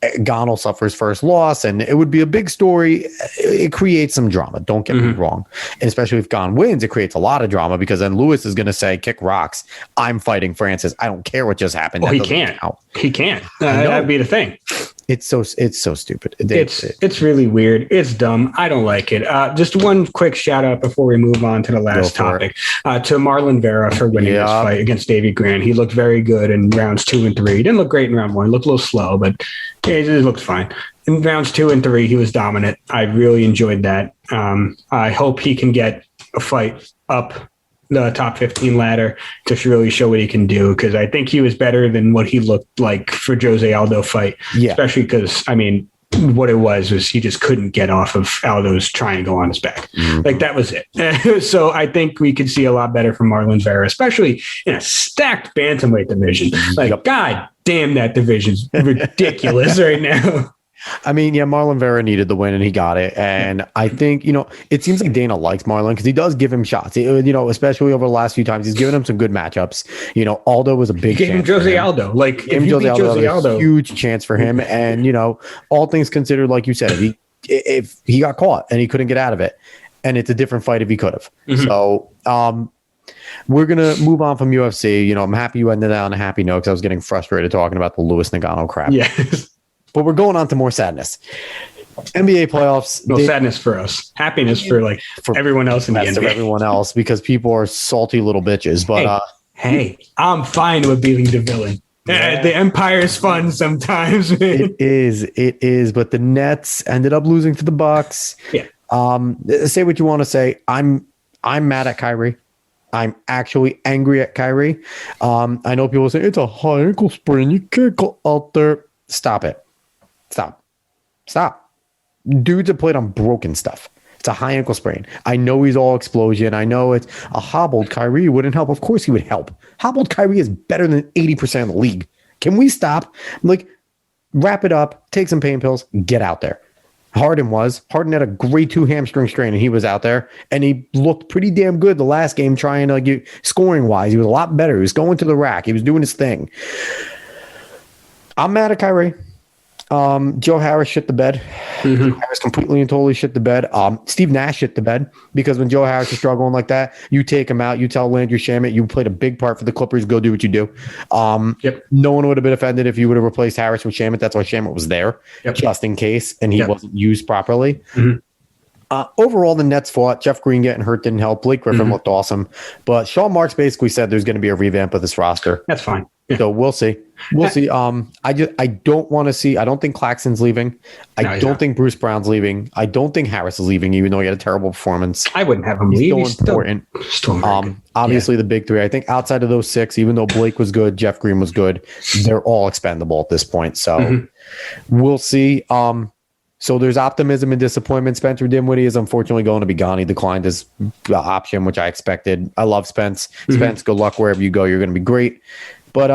Ngannou suffers first loss, and it would be a big story. It creates some drama. Don't get me wrong. And especially if Ngannou wins, it creates a lot of drama because then Lewis is going to say, kick rocks. I'm fighting Francis. I don't care what just happened. Well, he can't. He can't. That'd be the thing. It's so stupid. It's really weird. It's dumb. I don't like it. Just one quick shout out before we move on to the last topic to Marlon Vera for winning this fight against Davey Grant. He looked very good in rounds 2 and 3. He didn't look great in round 1. He looked a little slow, but it looked fine. In rounds 2 and 3, he was dominant. I really enjoyed that. I hope he can get a fight up the top 15 ladder to really show what he can do, because I think he was better than what he looked like for Jose Aldo fight, especially because, I mean, what it was he just couldn't get off of Aldo's triangle on his back. Like, that was it. So I think we could see a lot better from Marlon Vera, especially in a stacked bantamweight division. Like, God damn, that division's ridiculous right now. I mean, Marlon Vera needed the win and he got it. And I think, it seems like Dana likes Marlon because he does give him shots, especially over the last few times. He's given him some good matchups. Aldo was a big chance. Gave him Jose Aldo. Like, if you beat Jose Aldo, huge chance for him. And, all things considered, like you said, if he got caught and he couldn't get out of it, and it's a different fight if he could have. So, we're going to move on from UFC. I'm happy you ended on a happy note because I was getting frustrated talking about the Lewis Ngannou crap. Yes. But we're going on to more sadness. NBA playoffs. No, sadness for us. Happiness for everyone else in the NBA. Everyone else, because people are salty little bitches. But hey, I'm fine with being the villain. Yeah. The Empire's fun sometimes. Man. It is. But the Nets ended up losing to the Bucks. Yeah. Say what you want to say. I'm mad at Kyrie. I'm actually angry at Kyrie. I know people say it's a high ankle sprain. You can't go out there. Stop it. Stop. Dudes have played on broken stuff. It's a high ankle sprain. I know he's all explosion. I know it's a hobbled Kyrie wouldn't help. Of course he would help. Hobbled Kyrie is better than 80% of the league. Can we stop? Wrap it up, take some pain pills, get out there. Harden had a grade 2 hamstring strain and he was out there and he looked pretty damn good the last game trying to get scoring wise. He was a lot better. He was going to the rack. He was doing his thing. I'm mad at Kyrie. Joe Harris shit the bed. Joe Harris completely and totally shit the bed. Steve Nash shit the bed because when Joe Harris is struggling like that, you take him out. You tell Landry Shamet you played a big part for the Clippers. Go do what you do. No one would have been offended if you would have replaced Harris with Shamet. That's why Shamet was there just in case, and he wasn't used properly. Overall, the Nets fought. Jeff Green getting hurt didn't help. Blake Griffin looked awesome. But Sean Marks basically said there's going to be a revamp of this roster. That's fine. Yeah. So we'll see. We'll see. I don't want to see. I don't think Claxton's leaving. I don't think Bruce Brown's leaving. I don't think Harris is leaving, even though he had a terrible performance. I wouldn't have him leave. He's still important. Still obviously, the big three. I think outside of those six, even though Blake was good, Jeff Green was good, they're all expendable at this point. So we'll see. So there's optimism and disappointment. Spencer Dinwiddie is unfortunately going to be gone. He declined his option, which I expected. I love Spence. Spence, good luck wherever you go. You're going to be great. But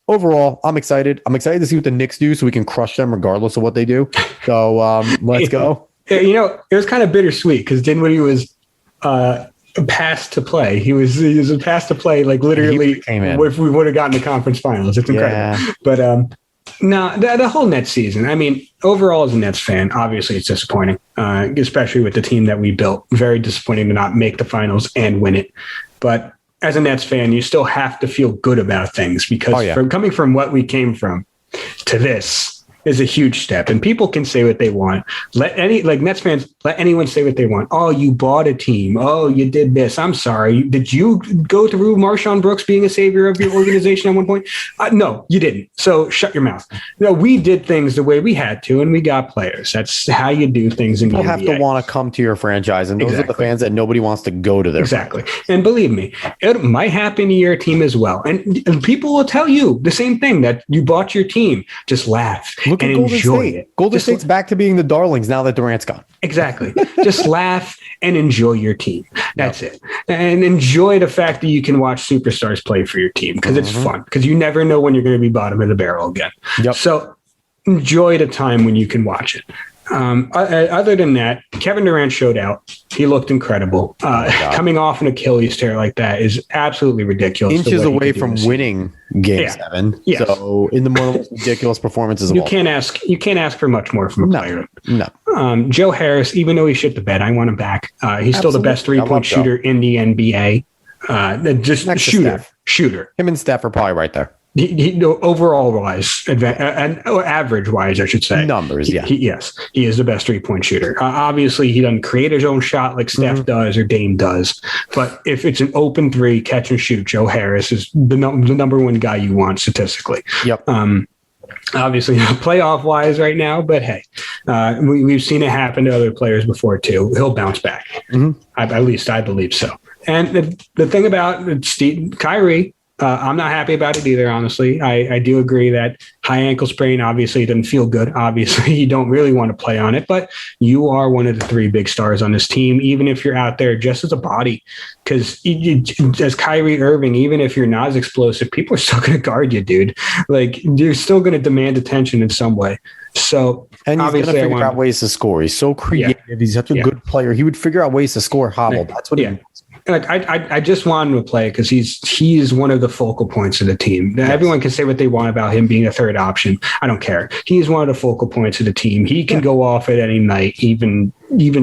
overall, I'm excited. I'm excited to see what the Knicks do so we can crush them regardless of what they do. So let's go. You know, it was kind of bittersweet because Dinwiddie was passed to play. He was a pass to play, like literally if we would have gotten the conference finals. It's incredible. Yeah. But no, the whole Nets season, I mean, overall as a Nets fan, obviously it's disappointing, especially with the team that we built. Very disappointing to not make the finals and win it. But as a Nets fan, you still have to feel good about things because coming from what we came from to this is a huge step. And people can say what they want. Nets fans, let anyone say what they want. Oh, you bought a team. Oh, you did this. I'm sorry. Did you go through Marshawn Brooks being a savior of your organization at one point? No, you didn't. So shut your mouth. No, we did things the way we had to, and we got players. That's how you do things in the NBA. People have to want to come to your franchise, and those are the fans that nobody wants to go to their franchise. And believe me, it might happen to your team as well. And people will tell you the same thing, that you bought your team. Just laugh. Look at Golden State. Golden State's back to being the darlings now that Durant's gone. Exactly. Just laugh and enjoy your team. That's it. And enjoy the fact that you can watch superstars play for your team because it's fun. Because you never know when you're going to be bottom of the barrel again. So enjoy the time when you can watch it. Other than that, Kevin Durant showed out. He looked incredible. Coming off an Achilles tear like that is absolutely ridiculous. Inches away from winning Game 7. Yes. So in the most ridiculous performances of all time. You can't ask for much more from a player. No. Joe Harris, even though he shit the bed, I want him back. He's still the best 3-point shooter in the NBA. Just next shooter. Him and Steph are probably right there. He overall wise and average wise, I should say. Numbers, yes, he is the best 3-point shooter. Obviously, he doesn't create his own shot like Steph does or Dame does. But if it's an open three, catch and shoot, Joe Harris is the number one guy you want statistically. Yep. Obviously, playoff wise right now, but hey, we've seen it happen to other players before too. He'll bounce back. At least I believe so. And the thing about Kyrie. I'm not happy about it either, honestly. I do agree that high ankle sprain obviously doesn't feel good. Obviously, you don't really want to play on it, but you are one of the 3 big stars on this team, even if you're out there just as a body. Because as Kyrie Irving, even if you're not as explosive, people are still going to guard you, dude. Like, you're still going to demand attention in some way. So, and he's going to figure out ways to score. He's so creative. Yeah. He's such a good player. He would figure out ways to score hobbled. That's what he does. Like I just want him to play because he is one of the focal points of the team. Yes. Everyone can say what they want about him being a third option. I don't care. He is one of the focal points of the team. He can go off at any night, even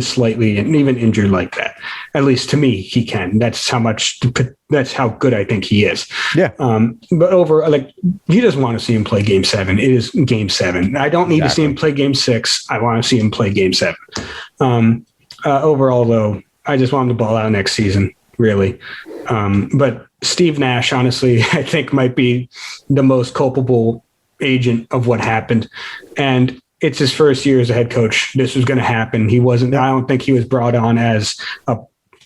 slightly, and even injured like that. At least to me, he can. That's how good I think he is. Yeah. But you just want to see him play Game 7. It is Game 7. I don't need to see him play Game 6. I want to see him play Game 7. Overall, though, I just want him to ball out next season, really. But Steve Nash, honestly, I think might be the most culpable agent of what happened. And it's his first year as a head coach. This was going to happen. I don't think he was brought on as a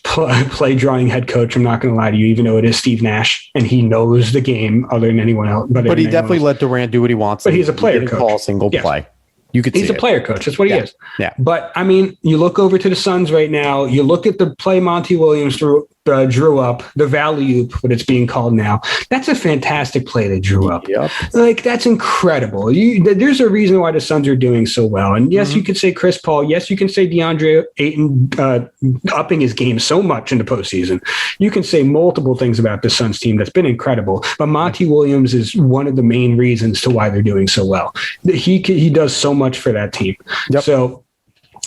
play drawing head coach. I'm not going to lie to you, even though it is Steve Nash and he knows the game other than anyone else. But he definitely let Durant do what he wants. But he's a player coach. Call a single play. You could He's a player coach. That's what he is. Yeah. But, I mean, you look over to the Suns right now. You look at the play Monty Williams drew up, the Valley-oop, what it's being called now. That's a fantastic play they drew up. Yep. That's incredible. There's a reason why the Suns are doing so well. And, yes, you could say Chris Paul. Yes, you can say DeAndre Ayton upping his game so much in the postseason. You can say multiple things about the Suns team that's been incredible. But Monty Williams is one of the main reasons to why they're doing so well. He does so much for that team. Yep. So,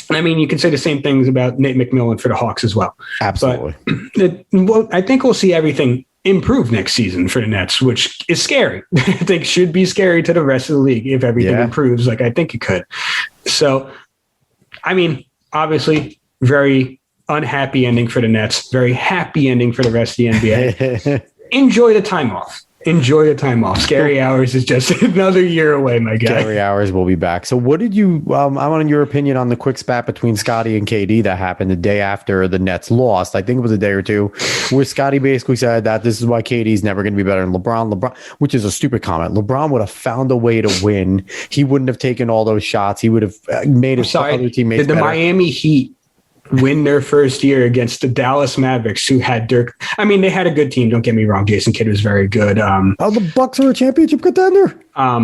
I mean, you can say the same things about Nate McMillan for the Hawks as well. Absolutely. But I think we'll see everything improve next season for the Nets, which is scary. I think should be scary to the rest of the league if everything improves like I think it could. So, I mean, obviously, very unhappy ending for the Nets. Very happy ending for the rest of the NBA. Enjoy the time off. Enjoy the time off. Scary Hours is just another year away, my guy. Scary Hours will be back. So what did you, I want your opinion on the quick spat between Scotty and KD that happened the day after the Nets lost. I think it was a day or two, where Scotty basically said that this is why KD's never going to be better than LeBron, which is a stupid comment. LeBron would have found a way to win. He wouldn't have taken all those shots. He would have made his other teammates Did the better. Miami Heat win their first year against the Dallas Mavericks, who had Dirk? I mean, they had a good team. Don't get me wrong. Jason Kidd was very good. The Bucks are a championship contender. I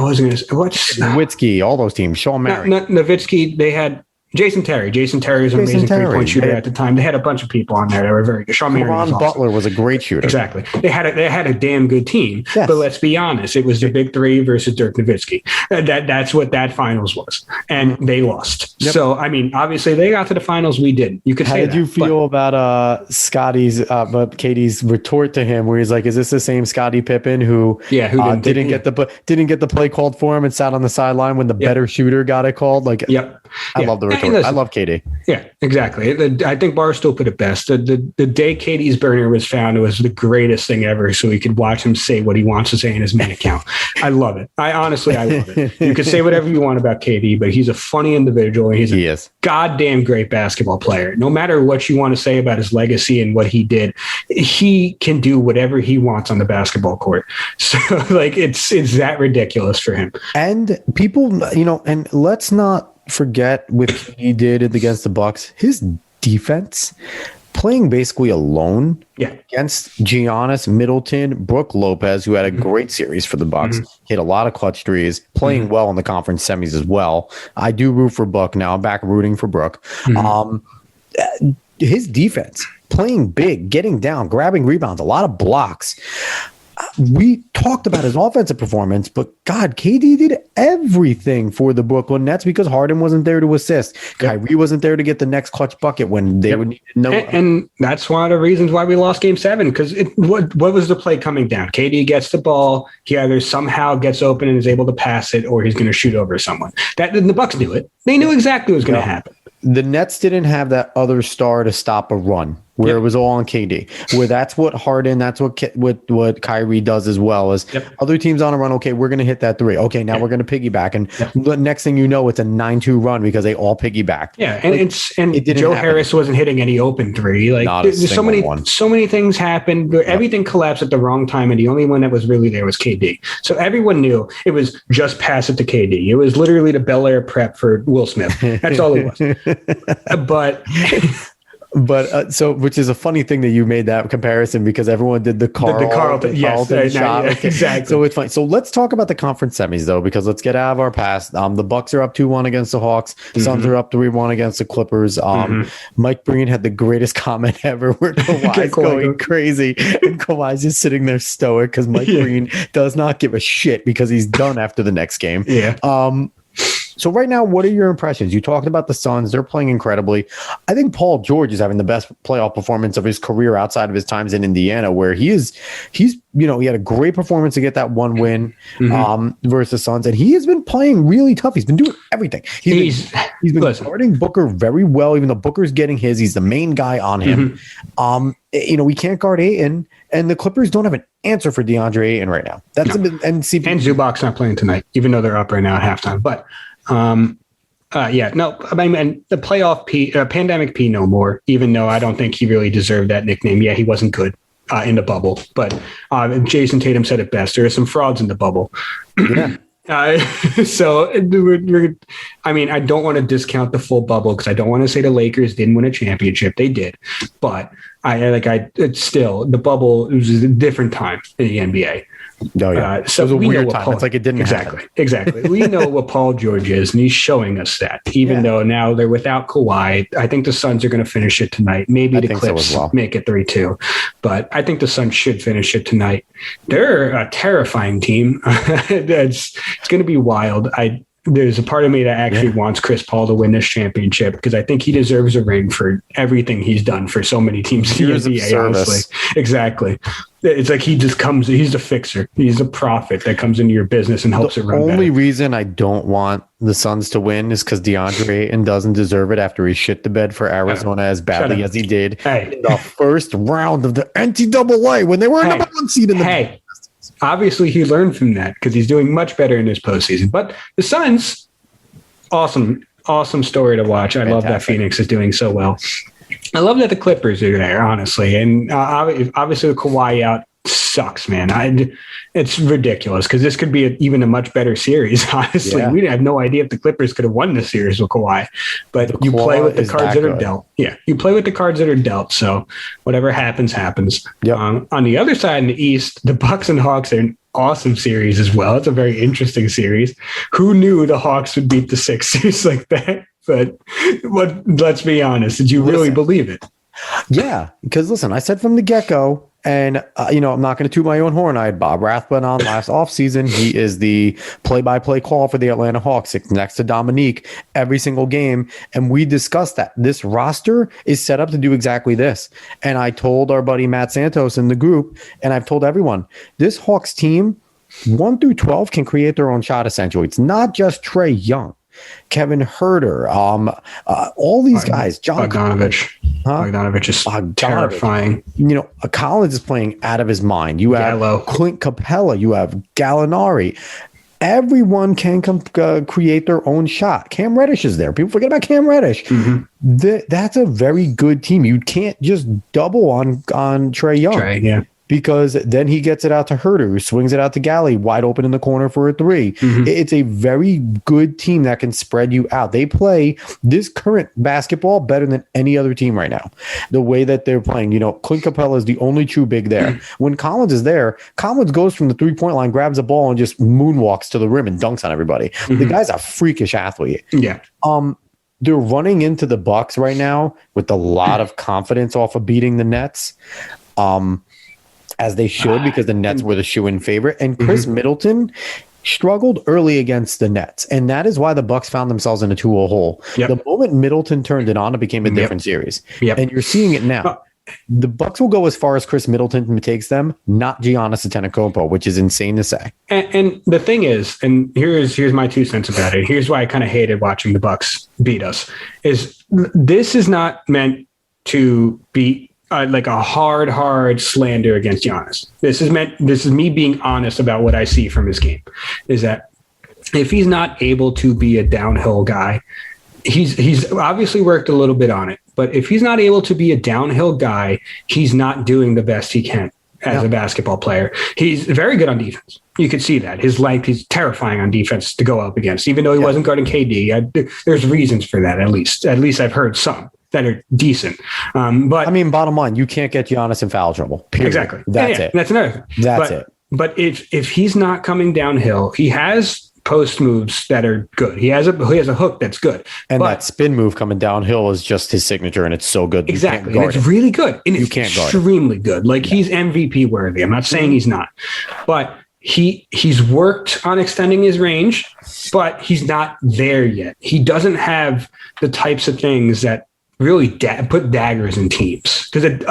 wasn't going to say what's Nowitzki, all those teams. Sean Murray, Nowitzki. They had Jason Terry. Jason Terry was an amazing three-point shooter at the time. They had a bunch of people on there that were very good. Sean Murray was awesome. Butler was a great shooter. Exactly. They had a damn good team. Yes. But let's be honest, it was the big three versus Dirk Nowitzki. That's what that finals was, and they lost. Yep. So I mean, obviously they got to the finals. We didn't. You could say. How did you feel about Scotty's, but KD's retort to him, where he's like, "Is this the same Scottie Pippen who didn't get the play called for him and sat on the sideline when the better shooter got it called?" Like, I love the retort. I love KD. Yeah, exactly. I think Barstool put it best. The day KD's burner was found, it was the greatest thing ever. So we could watch him say what he wants to say in his main account. I love it. I love it. You could say whatever you want about KD, but he's a funny individual, and he's a goddamn great basketball player. No matter what you want to say about his legacy and what he did, he can do whatever he wants on the basketball court. So like it's that ridiculous for him. And people, and let's not forget what he did against the Bucks. His defense, playing basically alone against Giannis, Middleton, Brook Lopez, who had a great series for the Bucks, hit a lot of clutch threes, playing well in the conference semis as well. I do root for Brook now. I'm back rooting for Brook. His defense, playing big, getting down, grabbing rebounds, a lot of blocks. We talked about his offensive performance, but God, KD did everything for the Brooklyn Nets because Harden wasn't there to assist. Kyrie wasn't there to get the next clutch bucket when they would need to know. And that's one of the reasons why we lost Game 7, because what was the play coming down? KD gets the ball. He either somehow gets open and is able to pass it, or he's going to shoot over someone. And the Bucks knew it. They knew exactly what was going to happen. The Nets didn't have that other star to stop a run where it was all on KD, where that's what Harden, that's what Kyrie does as well as other teams on a run. Okay, we're going to hit that three. Okay, now we're going to piggyback. And the next thing you know, it's a 9-2 run because they all piggybacked. Yeah. And Joe Harris wasn't hitting any open three. Like there's so many things happened. Everything collapsed at the wrong time. And the only one that was really there was KD. So everyone knew it was just pass it to KD. It was literally the Bel Air prep for Will Smith. That's all it was. But so, which is a funny thing that you made that comparison because everyone did the Carlton shot. Exactly. So it's fine. So let's talk about the conference semis though, because let's get out of our past. The Bucks are up 2-1 against the Hawks. Suns are up 3-1 against the Clippers. Mike Breen had the greatest comment ever where Kawhi's going crazy and Kawhi's just sitting there stoic because Mike Breen does not give a shit because he's done after the next game. So right now, what are your impressions? You talked about the Suns. They're playing incredibly. I think Paul George is having the best playoff performance of his career outside of his times in Indiana, where he had a great performance to get that one win versus the Suns. And he has been playing really tough. He's been doing everything. He's been guarding Booker very well, even though Booker's getting his. He's the main guy on him. We can't guard Ayton, and the Clippers don't have an answer for DeAndre Ayton right now. And Zubac's not playing tonight, even though they're up right now at halftime. But I mean, the playoff pandemic P no more, even though I don't think he really deserved that nickname. Yeah, he wasn't good in the bubble, but Jason Tatum said it best. There are some frauds in the bubble. So I don't want to discount the full bubble because I don't want to say the Lakers didn't win a championship. They did, but it's still the bubble. It was a different time in the NBA. Oh, yeah. So it was a weird time. It's like it didn't happen. Exactly. We know what Paul George is, and he's showing us that. Even though now they're without Kawhi, I think the Suns are going to finish it tonight. Maybe the Clips make it 3-2, but I think the Suns should finish it tonight. They're a terrifying team. It's going to be wild. there's a part of me that actually wants Chris Paul to win this championship because I think he deserves a ring for everything he's done for so many teams in the NBA, honestly. Exactly. It's like he's a fixer. He's a prophet that comes into your business and helps it run better. The only reason I don't want the Suns to win is because DeAndre Ayton doesn't deserve it after he shit the bed for Arizona as badly as he did in the first round of the NCAA when they were number one seed in the obviously, he learned from that because he's doing much better in this postseason. But the Suns, awesome story to watch. I love that Phoenix is doing so well. I love that the Clippers are there, honestly. And obviously, the Kawhi out sucks, man. It's ridiculous because this could be even a much better series, honestly. Yeah. We have no idea if the Clippers could have won this series with Kawhi. But you play with the cards that are dealt. Yeah, you play with the cards that are dealt. So whatever happens, happens. Yep. On the other side in the East, the Bucks and Hawks are an awesome series as well. It's a very interesting series. Who knew the Hawks would beat the Sixers like that? But let's be honest. Did you really believe it? Yeah, because listen, I said from the get-go, and I'm not going to toot my own horn. I had Bob Rathbun on last offseason. He is the play-by-play call for the Atlanta Hawks, sits next to Dominique every single game, and we discussed that. This roster is set up to do exactly this. And I told our buddy Matt Santos in the group, and I've told everyone, this Hawks team, 1 through 12, can create their own shot, essentially. It's not just Trae Young. Kevin Herter, all these guys, John Bogdanovich. Bogdanovich is terrifying. Collins is playing out of his mind. You have Clint Capella. You have Gallinari. Everyone can create their own shot. Cam Reddish is there. People forget about Cam Reddish. Mm-hmm. That's a very good team. You can't just double on Trae Young. Because then he gets it out to Herter, who swings it out to Galley, wide open in the corner for a three. Mm-hmm. It's a very good team that can spread you out. They play this current basketball better than any other team right now. The way that they're playing, Clint Capella is the only true big there. Mm-hmm. When Collins is there, Collins goes from the three-point line, grabs the ball, and just moonwalks to the rim and dunks on everybody. Mm-hmm. The guy's a freakish athlete. Yeah. They're running into the Bucks right now with a lot of confidence off of beating the Nets. As they should, because the Nets were the shoe-in favorite. And Chris Middleton struggled early against the Nets, and that is why the Bucks found themselves in a 2-0 hole. Yep. The moment Middleton turned it on, it became a different series. Yep. And you're seeing it now. The Bucks will go as far as Chris Middleton takes them, not Giannis Antetokounmpo, which is insane to say. And the thing is, and here's my 2 cents about it. Here's why I kind of hated watching the Bucks beat us. Is this is not meant to be like a hard slander against Giannis. This is me being honest about what I see from his game. Is that if he's not able to be a downhill guy, he's obviously worked a little bit on it. But if he's not able to be a downhill guy, he's not doing the best he can as a basketball player. He's very good on defense. You could see that. His length, he's terrifying on defense to go up against, even though he wasn't guarding KD. There's reasons for that, at least. At least I've heard some that are decent. But bottom line, you can't get Giannis in foul trouble. Period. Exactly. That's it. That's another thing. That's it. But if he's not coming downhill, he has post moves that are good. He has a hook that's good. And that spin move coming downhill is just his signature, and it's so good. Exactly. And it's really good. And it's extremely good. Like he's MVP worthy. I'm not saying he's not. But he's worked on extending his range, but he's not there yet. He doesn't have the types of things that really put daggers in teams. Because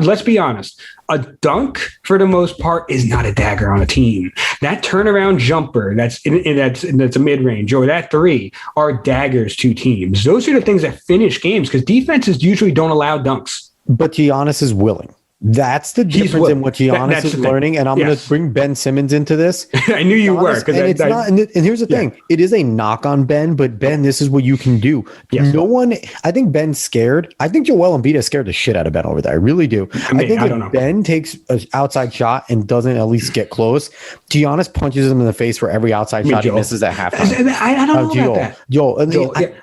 let's be honest, a dunk for the most part is not a dagger on a team. That turnaround jumper that's a mid range, or that three, are daggers to teams. Those are the things that finish games because defenses usually don't allow dunks. But Giannis is willing. That's the difference in what Giannis is learning, and I'm going to bring Ben Simmons into this. I knew you were, and here's the thing: it is a knock on Ben, but Ben, this is what you can do. Yes. No one, I think Ben's scared. I think Joel Embiid is scared the shit out of Ben over there. I really do. I think if Ben takes an outside shot and doesn't at least get close, Giannis punches him in the face for every outside shot he misses at halftime. I don't know about that. Joel, I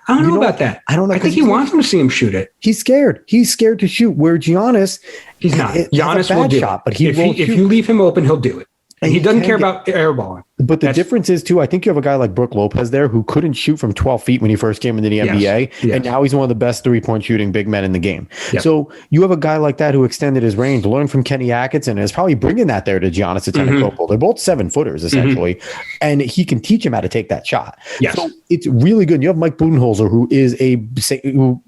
don't know about that. I don't know. I think he wants him to see him shoot it. He's scared. He's scared to shoot. Where Giannis. He's not. Giannis will do it. But if you leave him open, he'll do it. And he doesn't care about airballing. But the difference is, too, I think you have a guy like Brook Lopez there who couldn't shoot from 12 feet when he first came into the NBA. Yes. And now he's one of the best three-point shooting big men in the game. Yep. So you have a guy like that who extended his range, learned from Kenny Atkinson, and is probably bringing that there to Giannis Antetokounmpo. They're both 7-footers, essentially. And he can teach him how to take that shot. Yes. So it's really good. You have Mike Budenholzer, who is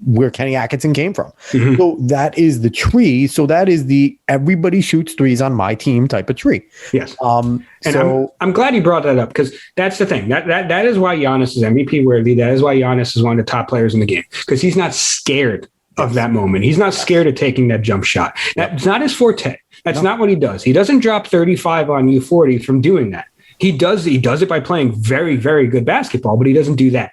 where Kenny Atkinson came from. So that is the tree. So that is the everybody shoots threes on my team type of tree. Yes. And so I'm glad you brought that up, because that's the thing. That is why Giannis is MVP worthy. That is why Giannis is one of the top players in the game, because he's not scared of that moment. He's not scared of taking that jump shot. That's not his forte. That's not what he does. He doesn't drop 35 on you 40 from doing that. He does it by playing very, very good basketball, but he doesn't do that.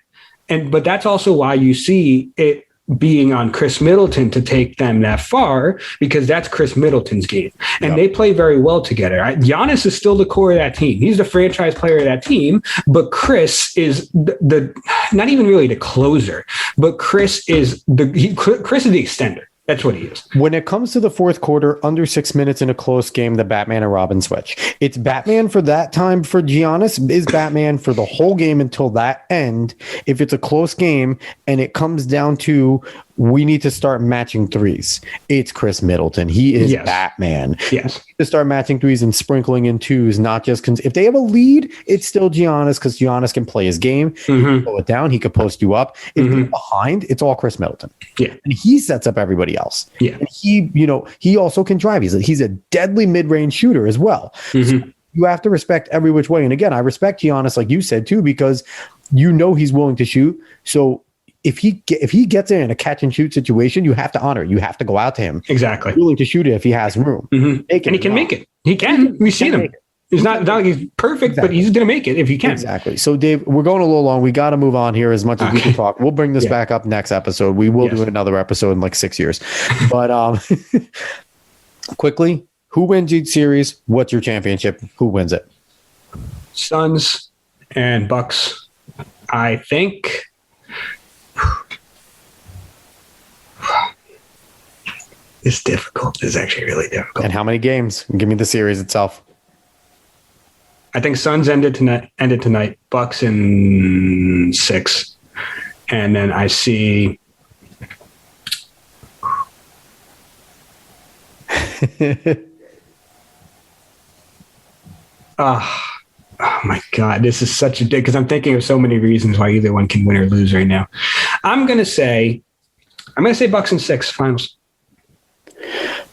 But that's also why you see it being on Chris Middleton to take them that far, because that's Chris Middleton's game. And they play very well together. Giannis is still the core of that team. He's the franchise player of that team, but Chris is the not even really the closer, but Chris is the extender. That's what he is. When it comes to the fourth quarter, under 6 minutes in a close game, the Batman and Robin switch. It's Batman for that time for Giannis, is Batman for the whole game until that end. If it's a close game and it comes down to we need to start matching threes, it's Chris Middleton. He is Batman. Yes. To start matching threes and sprinkling in twos, not just if they have a lead, it's still Giannis, because Giannis can play his game. He can slow it down. He could post you up. If they're behind, it's all Chris Middleton. Yeah. And he sets up everybody else. Yeah. And he also can drive. He's a deadly mid-range shooter as well. So you have to respect every which way. And again, I respect Giannis, like you said, too, because he's willing to shoot. So if he gets in a catch and shoot situation, you have to honor it. You have to go out to him. Exactly. He's willing to shoot it if he has room. And he can make it. He can. We've seen him. He's not he's perfect, but he's going to make it if he can. Exactly. So, Dave, we're going a little long. We got to move on here as much as we can talk. We'll bring this back up next episode. We will do another episode in like 6 years. But quickly, who wins each series? What's your championship? Who wins it? Suns and Bucks, I think. It's difficult. It's actually really difficult. And how many games? Give me the series itself. I think Suns ended tonight. Bucks in 6. And then I see oh my God, this is such a dig, because I'm thinking of so many reasons why either one can win or lose right now. I'm gonna say Bucks in 6 finals.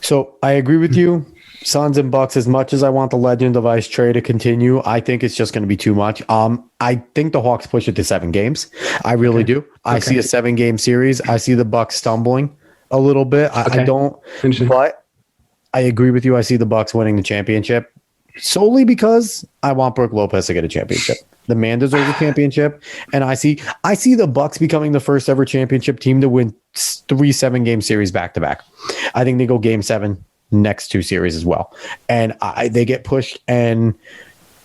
So I agree with you. Suns and Bucks, as much as I want the Legend of Ice trade to continue, I think it's just going to be too much. I think the Hawks push it to 7 games. I really do. I see a 7-game series. I see the Bucks stumbling a little bit. I don't, but I agree with you. I see the Bucks winning the championship solely because I want Brook Lopez to get a championship. The man deserves a championship, and I see the Bucks becoming the first ever championship team to win 3 7-game series back to back. I think they go Game 7 next 2 series as well, and they get pushed and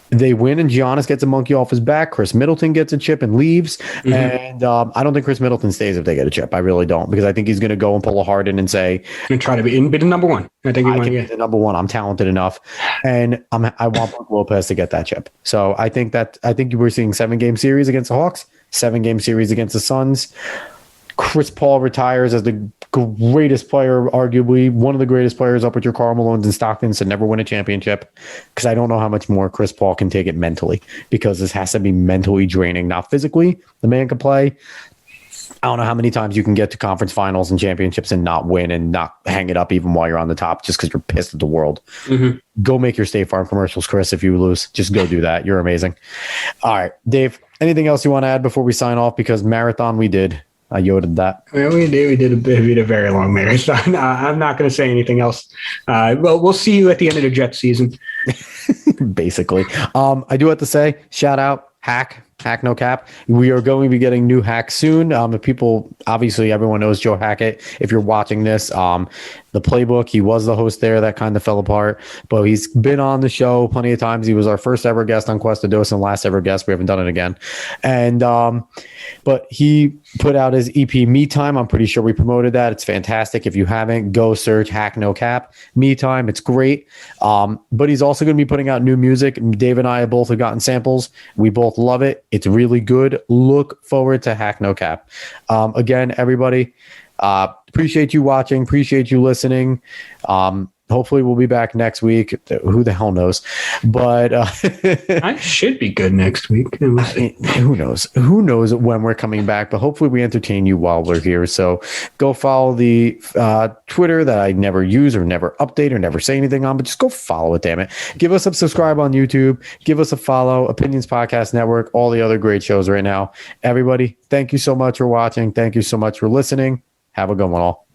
they win, and Giannis gets a monkey off his back. Chris Middleton gets a chip and leaves, and I don't think Chris Middleton stays if they get a chip. I really don't, because I think he's going to go and pull a Harden and say, and try to be the number one. I think I can be the number one. I'm talented enough, and I want Brook Lopez to get that chip. So I think we're seeing 7-game series against the Hawks, 7-game series against the Suns. Chris Paul retires as the greatest player, arguably one of the greatest players up with your Karl Malones and Stocktons to never win a championship, because I don't know how much more Chris Paul can take it mentally, because this has to be mentally draining, not physically. The man can play. I don't know how many times you can get to conference finals and championships and not win and not hang it up even while you're on the top just because you're pissed at the world. Go make your State Farm commercials, Chris, if you lose. Just go do that. You're amazing. All right, Dave, anything else you want to add before we sign off? Because marathon we did. I yoded that. Well, we did a very long marathon. I'm not going to say anything else. Well, we'll see you at the end of the Jets season. Basically. I do have to say, shout out, Hack No Cap. We are going to be getting new hacks soon. If people, obviously everyone knows Joe Hackett. If you're watching this, the Playbook. He was the host there. That kind of fell apart, but he's been on the show plenty of times. He was our first ever guest on Cuesta Dos and last ever guest. We haven't done it again. And, but he put out his EP Me Time. I'm pretty sure we promoted that. It's fantastic. If you haven't, go search Hack No Cap Me Time. It's great. But he's also going to be putting out new music. Dave and I both have gotten samples. We both love it. It's really good. Look forward to Hack No Cap. Again, everybody, appreciate you watching. Appreciate you listening. Hopefully we'll be back next week. Who the hell knows? But I should be good next week. Who knows? Who knows when we're coming back? But hopefully we entertain you while we're here. So go follow the Twitter that I never use or never update or never say anything on. But just go follow it, damn it. Give us a subscribe on YouTube. Give us a follow. Opinions Podcast Network. All the other great shows right now. Everybody, thank you so much for watching. Thank you so much for listening. Have a good one all.